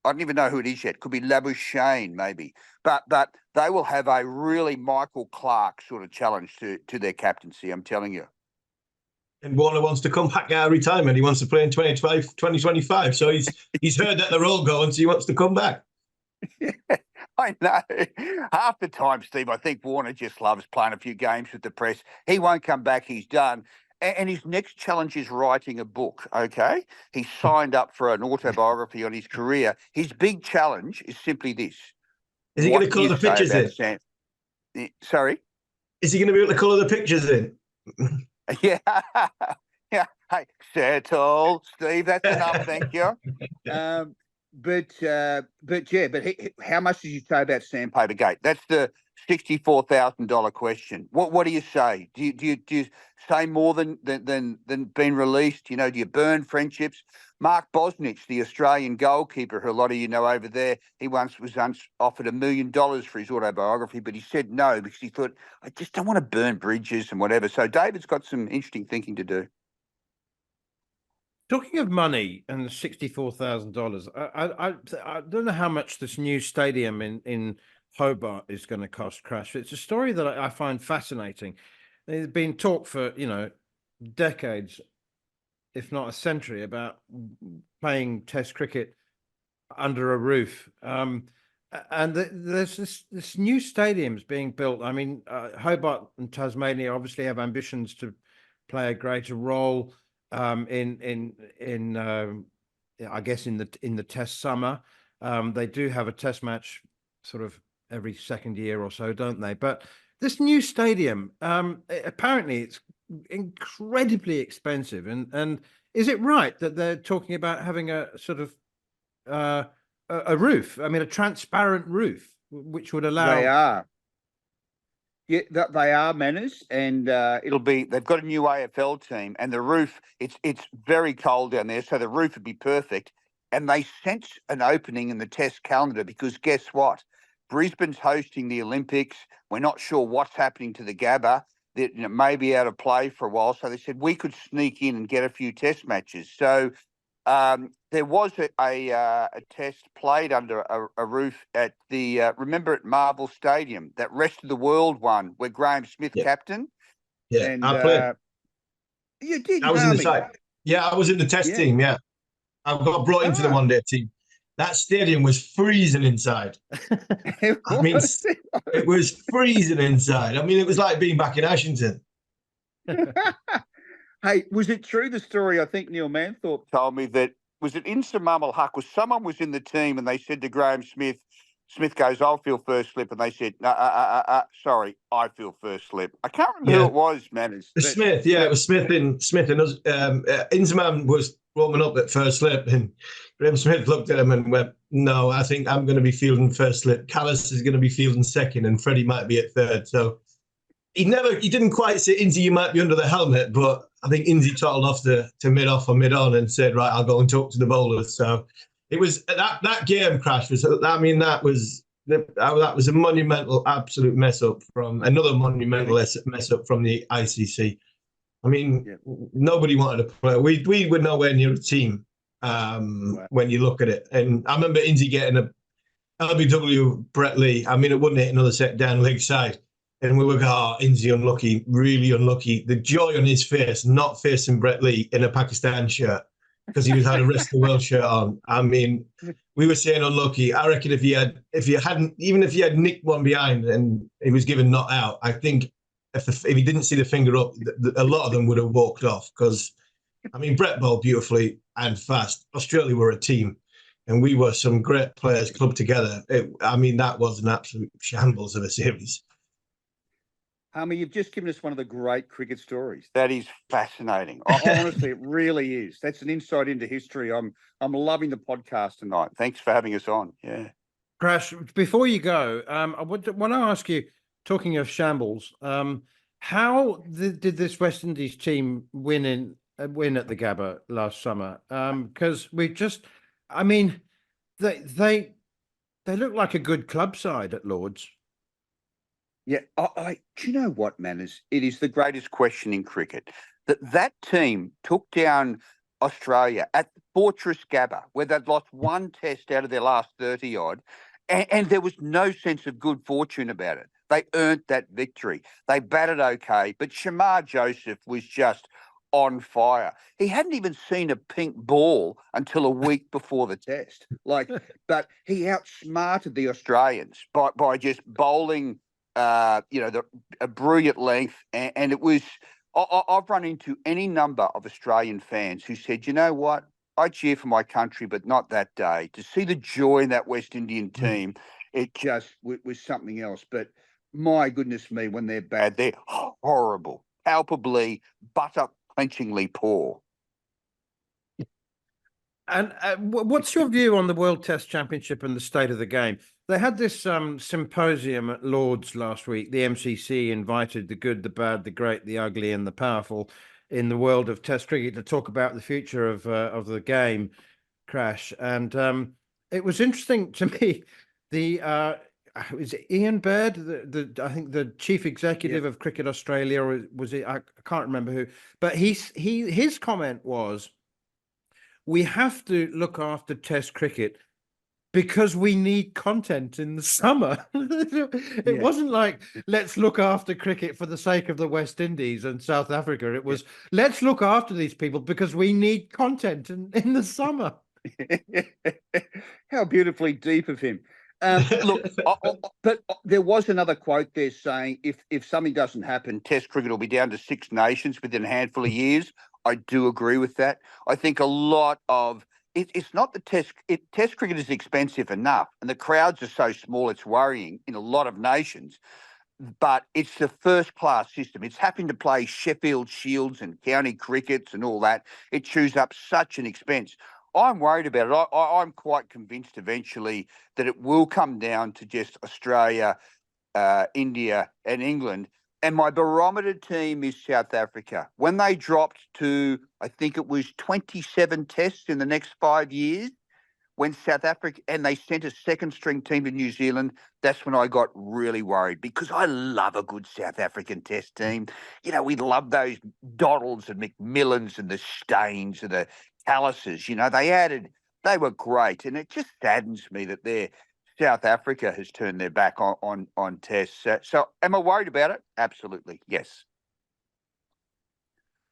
I don't even know who it is yet. Could be Labuschagne, maybe. But they will have a really Michael Clark sort of challenge to their captaincy, I'm telling you. And Warner wants to come back out of retirement. He wants to play in 2025. So he's heard that they're all going, so he wants to come back. I know. Half the time, Steve, I think Warner just loves playing a few games with the press. He won't come back. He's done. And his next challenge is writing a book, okay? He signed up for an autobiography on his career. His big challenge is simply this. Is he going to colour the pictures in? Sorry? Is he going to be able to colour the pictures in? Yeah. Yeah. Hey, settle, Steve. That's enough. Thank you. But how much did you say about Sandpaper Gate? That's the $64,000 question. What do you say? Do you say more than been released? You know, do you burn friendships? Mark Bosnich, the Australian goalkeeper, who a lot of you know over there, he once was offered $1 million for his autobiography, but he said no because he thought, I just don't want to burn bridges and whatever. So David's got some interesting thinking to do. Talking of money and $64,000, I don't know how much this new stadium in Hobart is going to cost, Crash. It's a story that I find fascinating. There's been talk for, decades, if not a century, about playing Test cricket under a roof. And there's this new stadium's being built. I mean, Hobart and Tasmania obviously have ambitions to play a greater role I guess in the Test summer. They do have a Test match sort of every second year or so, don't they? But this new stadium, apparently it's incredibly expensive, and is it right that they're talking about having a sort of a roof? I mean, a transparent roof, which would allow. They are. Yeah, they are, Manners, and they've got a new AFL team, and the roof, it's very cold down there, so the roof would be perfect. And they sense an opening in the test calendar because guess what? Brisbane's hosting the Olympics. We're not sure what's happening to the Gabba. That may be out of play for a while. So they said we could sneak in and get a few test matches. So there was a test played under a roof at remember at Marvel Stadium, that Rest of the World one where Graham Smith captain. Yeah, and I played. You did. I was in the side. Yeah, I was in the test team. Yeah, I got brought into the one-day team. That stadium was freezing inside. I mean, it was freezing inside. I mean, it was like being back in Ashington. Hey, was it true, the story I think Neil Manthorp told me, that was it in Samamal Huck, was someone was in the team and they said to Graham Smith goes, I'll feel first slip. And they said, no, sorry, I feel first slip. I can't remember who it was, man. Smith, it was Smith and us. Inzman was warming up at first slip and Graham Smith looked at him and went, no, I think I'm going to be fielding first slip. Callis is going to be fielding second and Freddie might be at third. So he didn't quite say, Inzy, you might be under the helmet, but I think Inzy tottled off to mid-off or mid-on and said, right, I'll go and talk to the bowlers. So it was that game crash was, I mean, that was a monumental, absolute mess up from another monumental mess up from the ICC. I mean, nobody wanted to play. We were nowhere near a team when you look at it. And I remember Inzy getting a LBW Brett Lee. I mean, it wouldn't hit another set down leg side. And we were going, oh, Inzy unlucky, really unlucky. The joy on his face, not facing Brett Lee in a Pakistan shirt, because he had a rest of the world shirt on. I mean, we were saying unlucky. I reckon if he had nicked one behind and he was given not out, I think if he didn't see the finger up, a lot of them would have walked off. Because, I mean, Brett bowled beautifully and fast. Australia were a team, and we were some great players clubbed together. I mean, that was an absolute shambles of a series. Harmy, you've just given us one of the great cricket stories. That is fascinating. Honestly, it really is. That's an insight into history. I'm loving the podcast tonight. Thanks for having us on. Yeah. Thrash, before you go, I want to ask you, talking of shambles, how did this West Indies team win at the Gabba last summer? Because they look like a good club side at Lord's. Yeah, do you know what, Manners? It is the greatest question in cricket that team took down Australia at Fortress Gabba, where they'd lost one test out of their last 30-odd, and there was no sense of good fortune about it. They earned that victory. They batted okay, but Shamar Joseph was just on fire. He hadn't even seen a pink ball until a week before the test. But he outsmarted the Australians by just bowling a brilliant length, and it was. I've run into any number of Australian fans who said, you know what, I cheer for my country, but not that day. To see the joy in that West Indian team, it just was something else. But my goodness me, when they're bad, they're horrible, palpably, butter-clenchingly poor. And what's your view on the World Test Championship and the state of the game? They had this symposium at Lord's last week. The MCC invited the good, the bad, the great, the ugly, and the powerful in the world of Test cricket to talk about the future of the game, Crash. And it was interesting to me. Was it Ian Baird, I think the chief executive of Cricket Australia, or was it? I can't remember who. But his comment was, we have to look after Test cricket because we need content in the summer. It wasn't like, let's look after cricket for the sake of the West Indies and South Africa. It was, let's look after these people because we need content in the summer. How beautifully deep of him. Look, but there was another quote there saying, if something doesn't happen, Test cricket will be down to 6 nations within a handful of years. I do agree with that. I think a lot of it's not the Test cricket is expensive enough, and the crowds are so small it's worrying in a lot of nations. but it's the first-class system. It's having to play Sheffield Shields and county crickets and all that. It chews up such an expense. I'm worried about it. I'm quite convinced eventually that it will come down to just Australia, India and England. And my barometer team is South Africa. When they dropped to, I think it was 27 tests in the next 5 years, when South Africa, and they sent a second string team to New Zealand, that's when I got really worried, because I love a good South African test team. You know, we love those Doddles and McMillans and the Staines and the Callises. You know, they were great. And it just saddens me that South Africa has turned their back on tests. So am I worried about it? Absolutely, yes.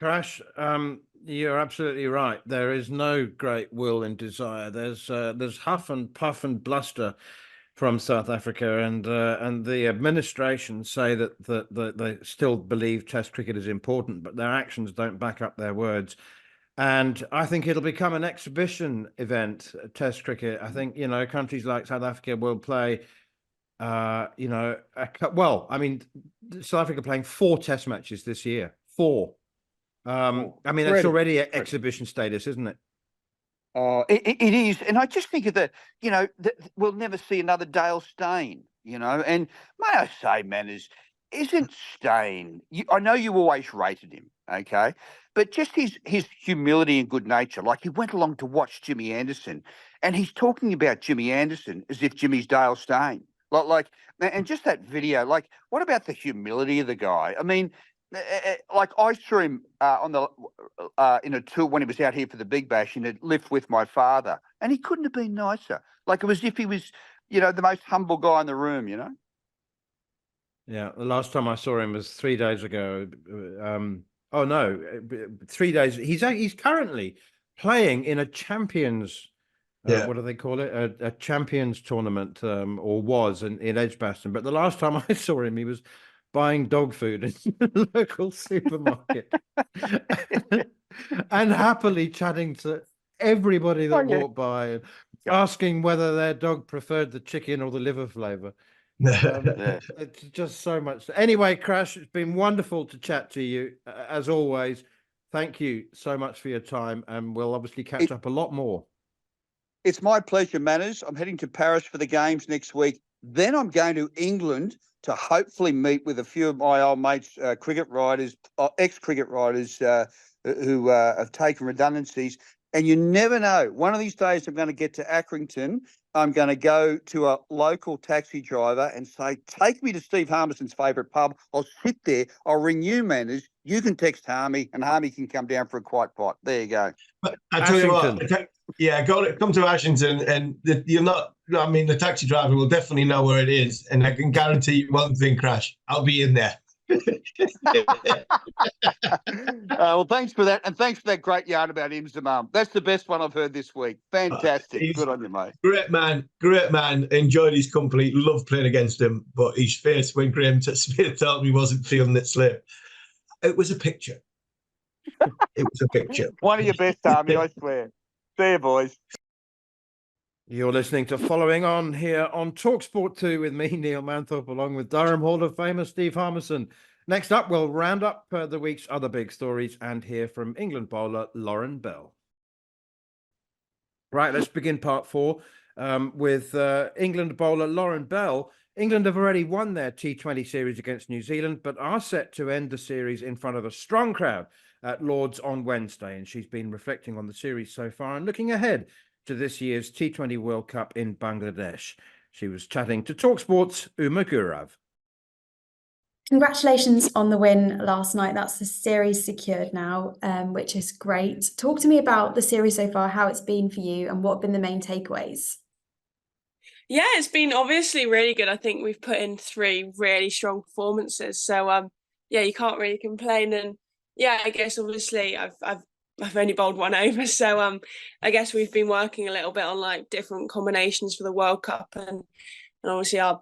Thrash, you're absolutely right. There is no great will and desire. There's huff and puff and bluster from South Africa, and the administration say that they still believe Test cricket is important, but their actions don't back up their words. And I think it'll become an exhibition event, Test cricket. I think, you know, countries like South Africa will play. You know, I mean, South Africa playing 4 Test matches this year. 4. I mean, that's already exhibition status, isn't it? It is. And I just think of you know, we'll never see another Dale Steyn, you know. And may I say, Manners, isn't Steyn, I know you always rated him, okay, but just his humility and good nature. Like, he went along to watch Jimmy Anderson, and he's talking about Jimmy Anderson as if Jimmy's Dale Steyn. Like, and just that video, like, what about the humility of the guy? I mean, like, I saw him in a tour when he was out here for the Big Bash in a lift with my father, and he couldn't have been nicer. Like, it was as if he was, you know, the most humble guy in the room, you know? Yeah, the last time I saw him was 3 days ago. Oh no, 3 days. He's currently playing in a Champions. What do they call it? A Champions tournament, or was in Edgbaston. But the last time I saw him, he was buying dog food in the local supermarket and happily chatting to everybody that walked by and asking whether their dog preferred the chicken or the liver flavor. It's just so much. Anyway, Crash, it's been wonderful to chat to you, as always. Thank you so much for your time, and we'll obviously catch up a lot more. It's my pleasure, Manners. I'm heading to Paris for the games next week. Then I'm going to England to hopefully meet with a few of my old mates, cricket writers, ex-cricket writers who have taken redundancies. And you never know. One of these days I'm going to get to Accrington. I'm going to go to a local taxi driver and say, take me to Steve Harmison's favourite pub. I'll sit there. I'll ring you, Manners. You can text Harmy, and Harmy can come down for a quiet pot. There you go. But I tell you what, come to Ashington, and you're not. I mean, the taxi driver will definitely know where it is, and I can guarantee you one thing, Crash. I'll be in there. Well, thanks for that, and thanks for that great yarn about Im's mum. That's the best one I've heard this week. Fantastic. Good on you, mate. Great man. Enjoyed his company. Loved playing against him, but his face when Graham Smith told me he wasn't feeling it slip. It was a picture. It was a picture. One of your best, Army, I swear. See you, boys. You're listening to Following On here on talkSPORT 2 with me, Neil Manthorp, along with Durham Hall of Famer Steve Harmison. Next up, we'll round up the week's other big stories and hear from England bowler Lauren Bell. Right, let's begin part 4 with England bowler Lauren Bell. England have already won their T20 series against New Zealand, but are set to end the series in front of a strong crowd at Lord's on Wednesday. And she's been reflecting on the series so far and looking ahead to this year's T20 World Cup in Bangladesh. She was chatting to talkSPORT's Uma Gurav. Congratulations on the win last night. That's the series secured now, which is great. Talk to me about the series so far, how it's been for you, and what have been the main takeaways. Yeah, it's been obviously really good. I think we've put in 3 really strong performances. So, yeah, you can't really complain. And yeah, I guess obviously I've only bowled 1 over. So, I guess we've been working a little bit on like different combinations for the World Cup, and obviously our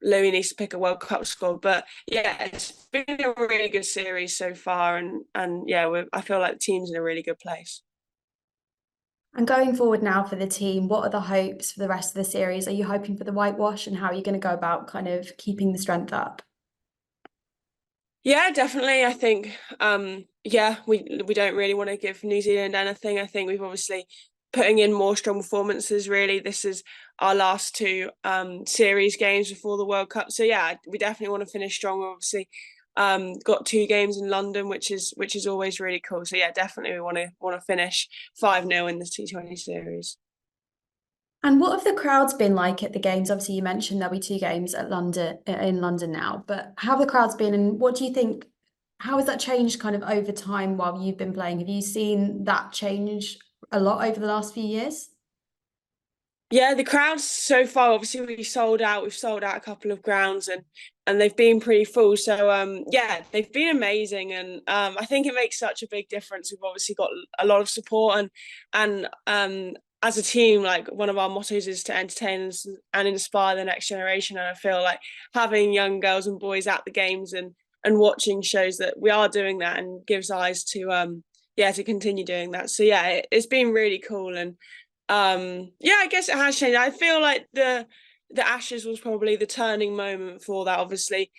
Louis needs to pick a World Cup squad. But yeah, it's been a really good series so far, and yeah, I feel like the team's in a really good place. And going forward now for the team, what are the hopes for the rest of the series? Are you hoping for the whitewash, and how are you going to go about kind of keeping the strength up? Yeah, definitely. I think, yeah, we don't really want to give New Zealand anything. I think we've obviously putting in more strong performances. Really, this is our last two series games before the World Cup. So yeah, we definitely want to finish strong. We're obviously, got 2 games in London, which is always really cool. So yeah, definitely we want to finish 5-0 in the T20 series. And what have the crowds been like at the games? Obviously, you mentioned there'll be 2 games at London in London now, but how have the crowds been, and what do you think? How has that changed kind of over time while you've been playing? Have you seen that change a lot over the last few years? Yeah, the crowds so far, obviously we've sold out a couple of grounds, and they've been pretty full. So yeah, they've been amazing, and I think it makes such a big difference. We've obviously got a lot of support, and as a team, like one of our mottos is to entertain and inspire the next generation. And I feel like having young girls and boys at the games and watching shows that we are doing that, and gives eyes to yeah, to continue doing that. So yeah, it's been really cool. And yeah, I guess it has changed. I feel like the Ashes was probably the turning moment for that. Obviously,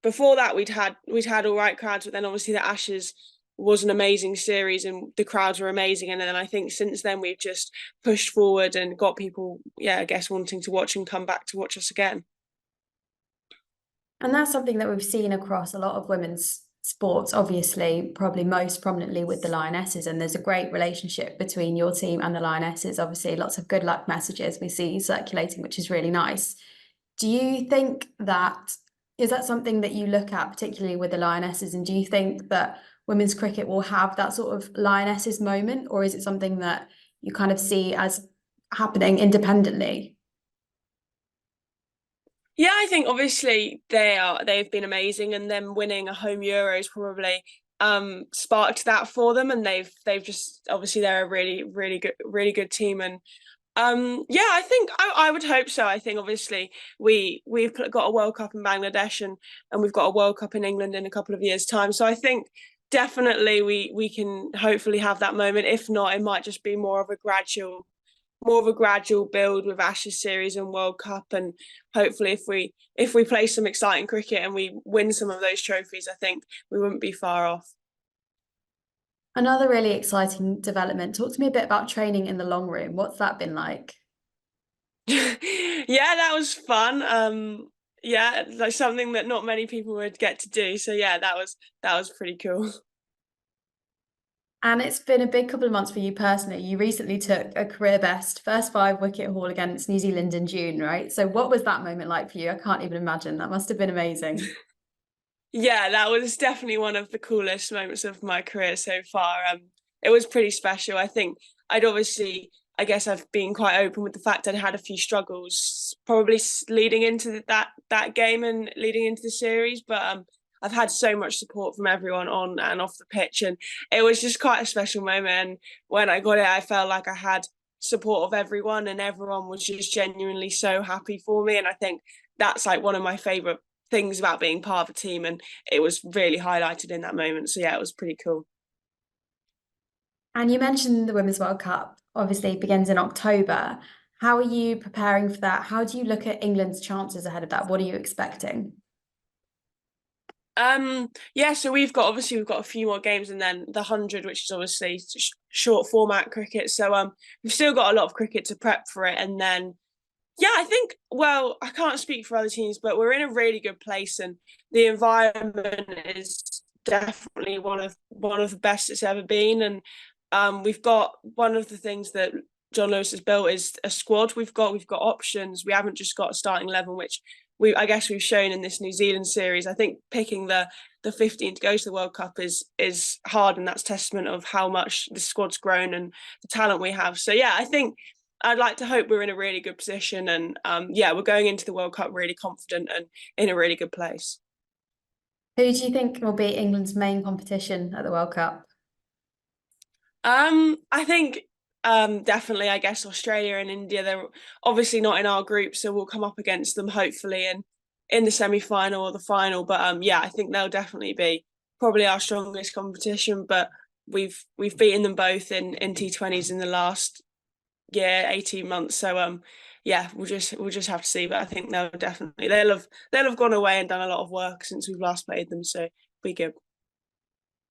before that we'd had all right crowds, but then obviously the Ashes was an amazing series and the crowds were amazing. And then I think since then we've just pushed forward and got people, yeah, I guess wanting to watch and come back to watch us again. And that's something that we've seen across a lot of women's sports, obviously, probably most prominently with the Lionesses. And there's a great relationship between your team and the Lionesses. Obviously, lots of good luck messages we see circulating, which is really nice. Do you think that is that something that you look at, particularly with the Lionesses? And do you think that women's cricket will have that sort of Lionesses moment, or is it something that you kind of see as happening independently? Yeah, I think obviously they've been amazing, and them winning a home Euros probably sparked that for them, and they've just obviously they're a really good team. And yeah, I think I would hope so. I think obviously we've got a World Cup in Bangladesh, and we've got a World Cup in England in a couple of years' time. So I think definitely we can hopefully have that moment. If not, it might just be more of a gradual build with Ashes series and World Cup. And hopefully if we play some exciting cricket and we win some of those trophies, I think we wouldn't be far off. Another really exciting development. Talk to me a bit about training in the long room. What's that been like? Yeah, that was fun. Yeah, like something that not many people would get to do. So yeah, that was pretty cool. And it's been a big couple of months for you personally. You recently took a career best first 5 wicket haul against New Zealand in June, right? So what was that moment like for you? I can't even imagine. That must have been amazing. Yeah, that was definitely one of the coolest moments of my career so far. It was pretty special. I think I guess I've been quite open with the fact I'd had a few struggles, probably leading into that game and leading into the series. But I've had so much support from everyone on and off the pitch, and it was just quite a special moment. And when I got it, I felt like I had support of everyone, and everyone was just genuinely so happy for me. And I think that's like one of my favourite things about being part of a team, and it was really highlighted in that moment. So yeah, it was pretty cool. And you mentioned the Women's World Cup obviously begins in October. How are you preparing for that? How do you look at England's chances ahead of that? What are you expecting? Yeah, so we've got a few more games, and then the 100, which is obviously short format cricket. So we've still got a lot of cricket to prep for it. And then yeah, I think, well, I can't speak for other teams, but we're in a really good place, and the environment is definitely one of the best it's ever been. And we've got one of the things that John Lewis has built is a squad. We've got options. We haven't just got a starting 11, which I guess we've shown in this New Zealand series. I think picking the 15 to go to the World Cup is hard, and that's testament of how much the squad's grown and the talent we have. So yeah, I think I'd like to hope we're in a really good position, and yeah, we're going into the World Cup really confident and in a really good place. Who do you think will be England's main competition at the World Cup? I think definitely, I guess Australia and India. They're obviously not in our group, so we'll come up against them hopefully in the semi-final or the final. But yeah, I think they'll definitely be probably our strongest competition. But we've beaten them both in T20s in the last 18 months. So yeah, we'll just have to see. But I think they'll have gone away and done a lot of work since we've last played them. So be good.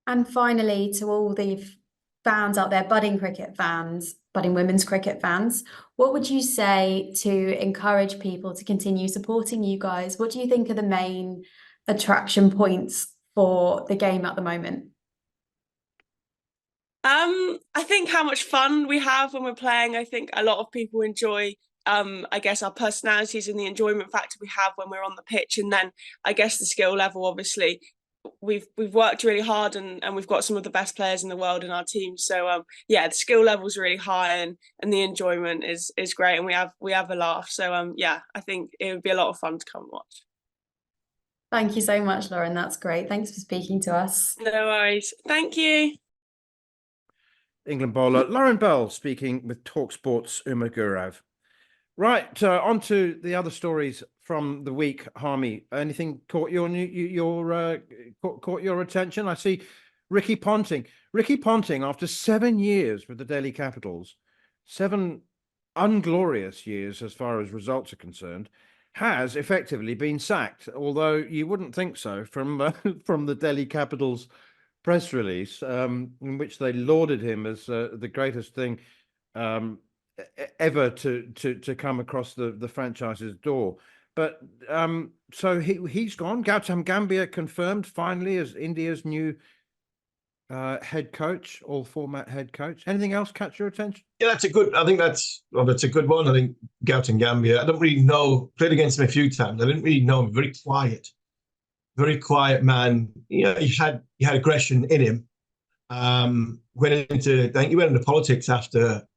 And finally, to all the fans out there, budding cricket fans, budding women's cricket fans, what would you say to encourage people to continue supporting you guys? What do you think are the main attraction points for the game at the moment? I think how much fun we have when we're playing. I think a lot of people enjoy I guess our personalities and the enjoyment factor we have when we're on the pitch, and then I guess the skill level. Obviously, we've worked really hard, and we've got some of the best players in the world in our team. So yeah, the skill level is really high, and the enjoyment is great, and we have a laugh. So yeah, I think it would be a lot of fun to come and watch. Thank you so much, Lauren. That's great. Thanks for speaking to us. No worries. Thank you. England bowler Lauren Bell speaking with talkSPORT's Uma Gurav. Right, on to the other stories from the week. Harmy, anything caught your attention? I see Ricky Ponting. Ricky Ponting, after 7 years with the Delhi Capitals, 7 unglorious years as far as results are concerned, has effectively been sacked. Although you wouldn't think so from from the Delhi Capitals press release, in which they lauded him as the greatest thing ever to come across the franchise's door. But so he's gone. Gautam Gambhir confirmed finally as India's new head coach, all format head coach. Anything else catch your attention? Yeah, that's a good. I think that's a good one. I think Gautam Gambhir. I don't really know. Played against him a few times. I didn't really know him. Very quiet man. You know, he had aggression in him. Went into. I think he went into politics after.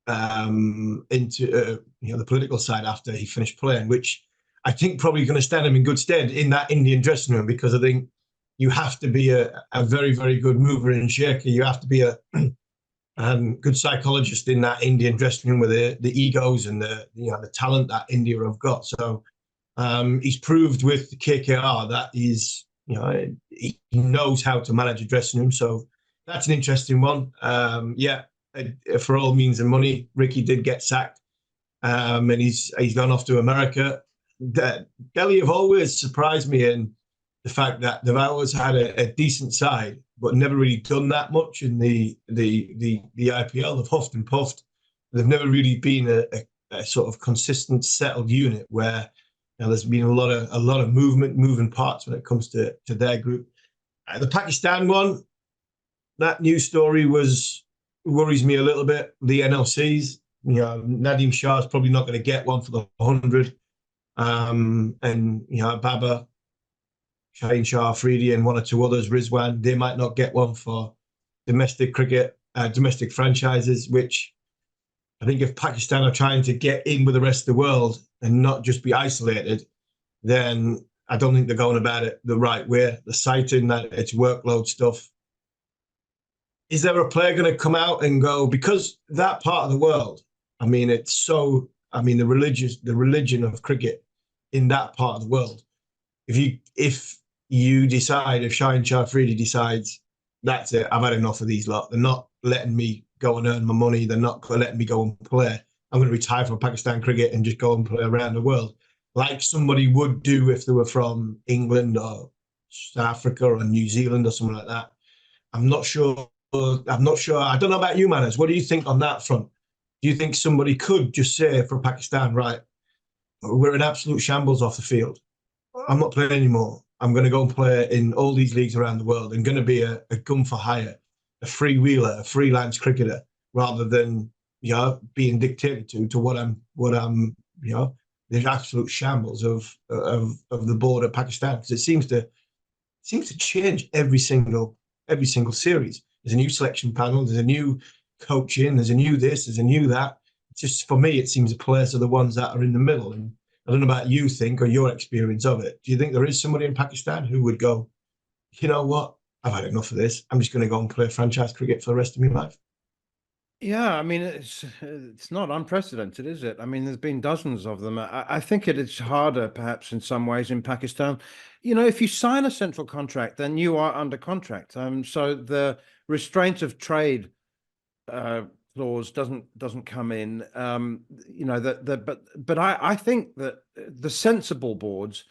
Into the political side after he finished playing, which I think probably going to stand him in good stead in that Indian dressing room, because I think you have to be a very, very good mover and shaker. You have to be a good psychologist in that Indian dressing room with the egos and the talent that India have got. So he's proved with the KKR that he knows how to manage a dressing room. So that's an interesting one. For all means and money, Ricky did get sacked, and he's gone off to America. Delhi have always surprised me in the fact that they've always had a decent side, but never really done that much in the IPL. They've huffed and puffed. They've never really been a sort of consistent, settled unit where there's been a lot of moving parts when it comes to their group. The Pakistan one, that news story worries me a little bit. The NLCs, Nadeem Shah's probably not going to get one for the 100, and Baba, Shaheen Shah Afridi, and one or two others, Rizwan, they might not get one for domestic cricket, domestic franchises. Which I think if Pakistan are trying to get in with the rest of the world and not just be isolated, then I don't think they're going about it the right way. They're citing that it's workload stuff. Is there a player going to come out and go, because that part of the world, the religion of cricket in that part of the world, if Shaheen Shah Afridi decides, that's it, I've had enough of these lot, they're not letting me go and earn my money, they're not letting me go and play, I'm going to retire from Pakistan cricket and just go and play around the world, like somebody would do if they were from England or South Africa or New Zealand or something like that. I'm not sure. I don't know about you, Manners. What do you think on that front? Do you think somebody could just say for Pakistan, right, we're in absolute shambles off the field, I'm not playing anymore, I'm going to go and play in all these leagues around the world and going to be a gun for hire, a freewheeler, a freelance cricketer, rather than being dictated to what I'm the absolute shambles of the board of Pakistan, because it seems to change every single series. There's a new selection panel, there's a new coaching, there's a new this, there's a new that. Just for me, it seems the players are the ones that are in the middle. And I don't know about you think or your experience of it. Do you think there is somebody in Pakistan who would go, you know what, I've had enough of this, I'm just going to go and play franchise cricket for the rest of my life? Yeah, it's not unprecedented, is it? There's been dozens of them. I think it's harder, perhaps, in some ways in Pakistan. If you sign a central contract, then you are under contract. So the restraint of trade clause doesn't come in. But I think that the sensible boards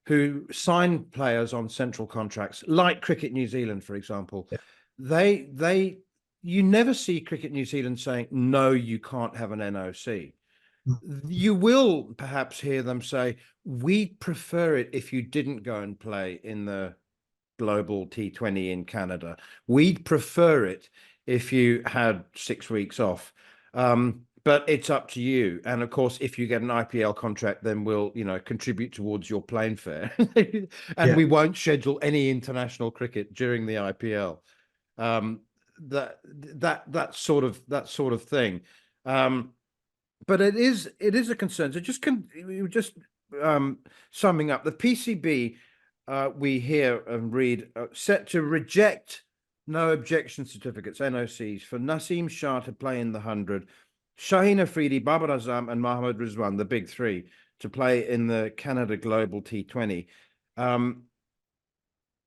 who sign players on central contracts, like Cricket New Zealand, for example, you never see Cricket New Zealand saying, no, you can't have an NOC. You will perhaps hear them say, we'd prefer it if you didn't go and play in the global T20 in Canada. We'd prefer it if you had 6 weeks off. But it's up to you. And of course, if you get an IPL contract, then we'll, contribute towards your plane fare. And we won't schedule any international cricket during the IPL. That sort of thing. But it is a concern. So summing up, the PCB, we hear and read, set to reject no objection certificates, NOCs, for Naseem Shah to play in the 100, Shaheen Afridi, Babar Azam, and Mohammad Rizwan, the big three, to play in the Canada Global T20. And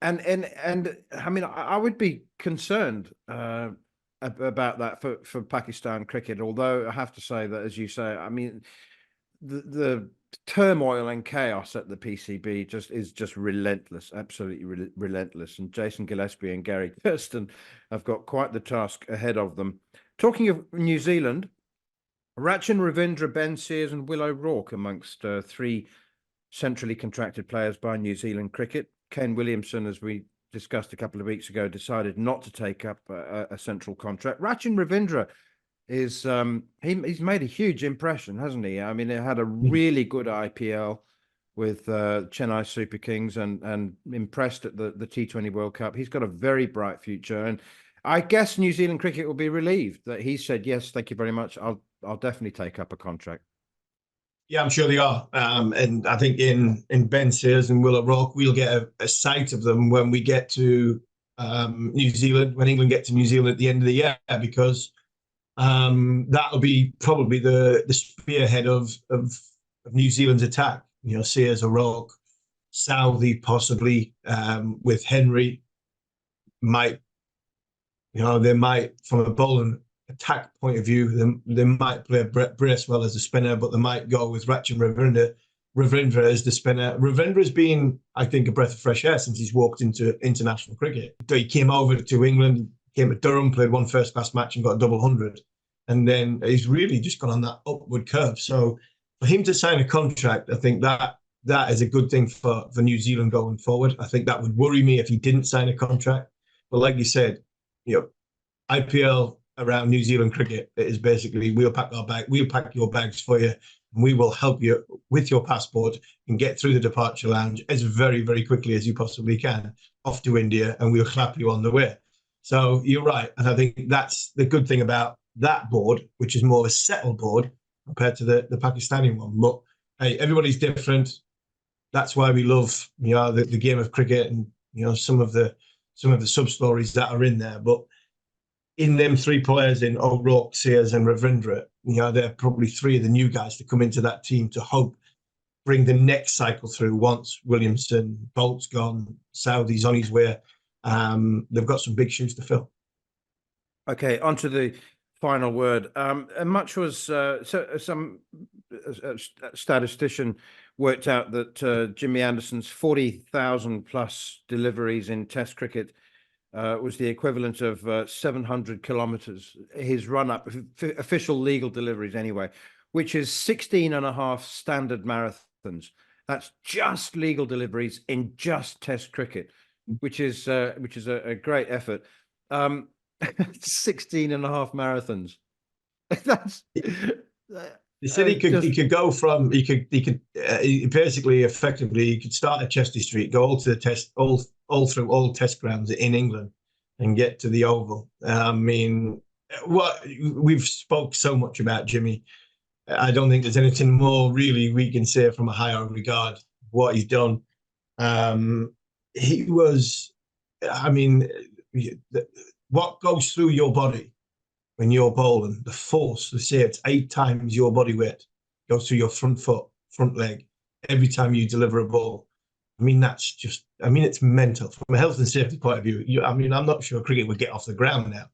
I mean, I would be concerned about that for Pakistan cricket, although I have to say that, as you say, I mean, the turmoil and chaos at the PCB is just relentless, absolutely relentless. And Jason Gillespie and Gary Kirsten have got quite the task ahead of them. Talking of New Zealand, Rachin Ravindra, Ben Sears, and Will O'Rourke amongst 3 centrally contracted players by New Zealand cricket. Kane Williamson, as we discussed a couple of weeks ago, decided not to take up a central contract. Rachin Ravindra is he's made a huge impression, hasn't he? I mean, it had a really good IPL with Chennai Super Kings and impressed at the T20 World Cup. He's got a very bright future, and I guess New Zealand cricket will be relieved that he said, yes, thank you very much, I'll definitely take up a contract. Yeah, I'm sure they are. And I think in Ben Sears and Will O'Rourke, we'll get a sight of them when we get to New Zealand, when England get to New Zealand at the end of the year, because that'll be probably the spearhead of New Zealand's attack. Sears, O'Rourke, Southey possibly, with Henry, they might, from a bowling attack point of view, they might play Brett Bracewell as a spinner, but they might go with Rachin Ravindra as the spinner. Ravindra's been, I think, a breath of fresh air since he's walked into international cricket. He came over to England, came to Durham, played 1 first-class match and got a double 100. And then he's really just gone on that upward curve. So for him to sign a contract, I think that is a good thing for New Zealand going forward. I think that would worry me if he didn't sign a contract. But like you said, IPL around New Zealand cricket is basically, we'll pack your bags for you, and we will help you with your passport and get through the departure lounge as very, very quickly as you possibly can off to India, and we'll clap you on the way. So you're right. And I think that's the good thing about that board, which is more of a settled board compared to the Pakistani one. But hey, everybody's different. That's why we love the game of cricket and some of the sub stories that are in there. But in them 3 players, in O'Rourke, Sears, and Ravindra, they're probably 3 of the new guys to come into that team to hope bring the next cycle through once Williamson, Bolt's gone, Southey's on his way. They've got some big shoes to fill. Okay, on to the final word. Much was some statistician worked out that Jimmy Anderson's 40,000 plus deliveries in Test cricket was the equivalent of 700 kilometers, his run-up, official legal deliveries anyway, which is 16 and a half standard marathons. That's just legal deliveries in just Test cricket, which is a great effort. 16 and a half marathons. That's... He said he could go from he could basically effectively he could start at Chester Street, go all to the test all through all test grounds in England, and get to the Oval. I mean, what we've spoke so much about Jimmy, I don't think there's anything more really we can say from a higher regard what he's done. He was, I mean, what goes through your body when you're bowling, the force, they say it's 8 times your body weight goes through your front foot, front leg, every time you deliver a ball. I mean, that's just, I mean, it's mental. From a health and safety point of view, I mean, I'm not sure cricket would get off the ground now.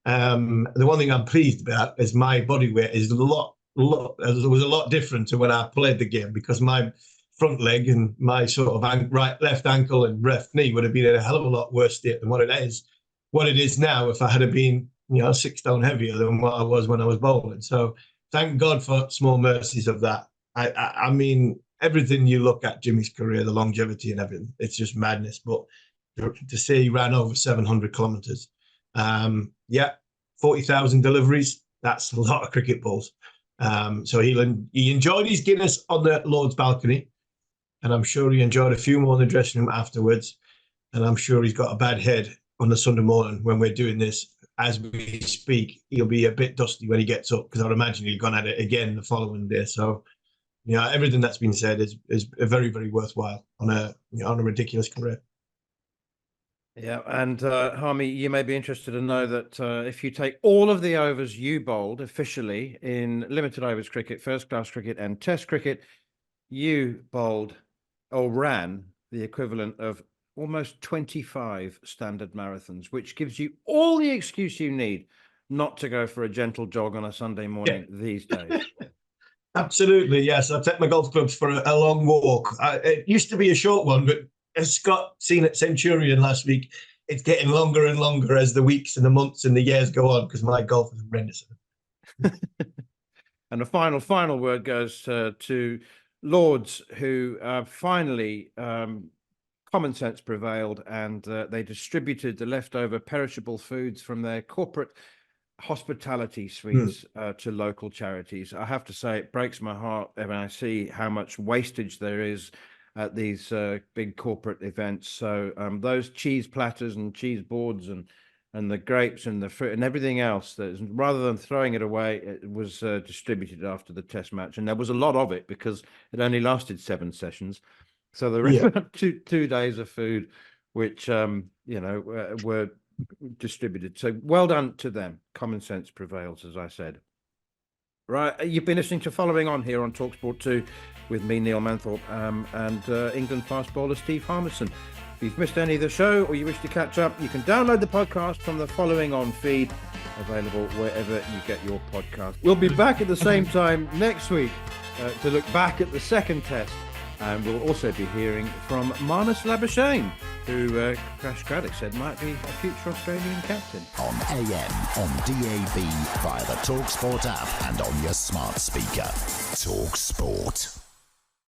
The one thing I'm pleased about is my body weight is it was a lot different to when I played the game, because my front leg and my sort of left ankle and left knee would have been in a hell of a lot worse state than what it is. What it is now, if I had been, 6 stone heavier than what I was when I was bowling. So thank God for small mercies of that. I mean, everything you look at Jimmy's career, the longevity and everything, it's just madness. But to say he ran over 700 kilometres, 40,000 deliveries, that's a lot of cricket balls. So he enjoyed his Guinness on the Lord's balcony, and I'm sure he enjoyed a few more in the dressing room afterwards. And I'm sure he's got a bad head on the Sunday morning when we're doing this. As we speak, he'll be a bit dusty when he gets up, because I would imagine he'd gone at it again the following day. So, everything that's been said is very, very worthwhile on a ridiculous career. Yeah, and Harmy, you may be interested to know that if you take all of the overs you bowled officially in limited overs cricket, first class cricket and test cricket, you bowled or ran the equivalent of almost 25 standard marathons, which gives you all the excuse you need not to go for a gentle jog on a Sunday morning these days. Absolutely, yes. I take my golf clubs for a long walk. It used to be a short one, but as Scott seen at Centurion last week, it's getting longer and longer as the weeks and the months and the years go on, because my golf is horrendous. And the final word goes to Lords, who finally common sense prevailed, and they distributed the leftover perishable foods from their corporate hospitality suites to local charities. I have to say, it breaks my heart when I see how much wastage there is at these big corporate events. So those cheese platters and cheese boards and the grapes and the fruit and everything else, that rather than throwing it away, it was distributed after the test match. And there was a lot of it because it only lasted 7 sessions. So there were about two days of food, which, were distributed. So well done to them. Common sense prevails, as I said. Right, you've been listening to Following On here on talkSPORT 2 with me, Neil Manthorp, and England fast bowler Steve Harmison. If you've missed any of the show or you wish to catch up, you can download the podcast from the Following On feed, available wherever you get your podcast. We'll be back at the same time next week to look back at the second test. And we'll also be hearing from Marnus Labuschagne, who Craddock said might be a future Australian captain. On AM, on DAB, via the talkSPORT app and on your smart speaker. talkSPORT.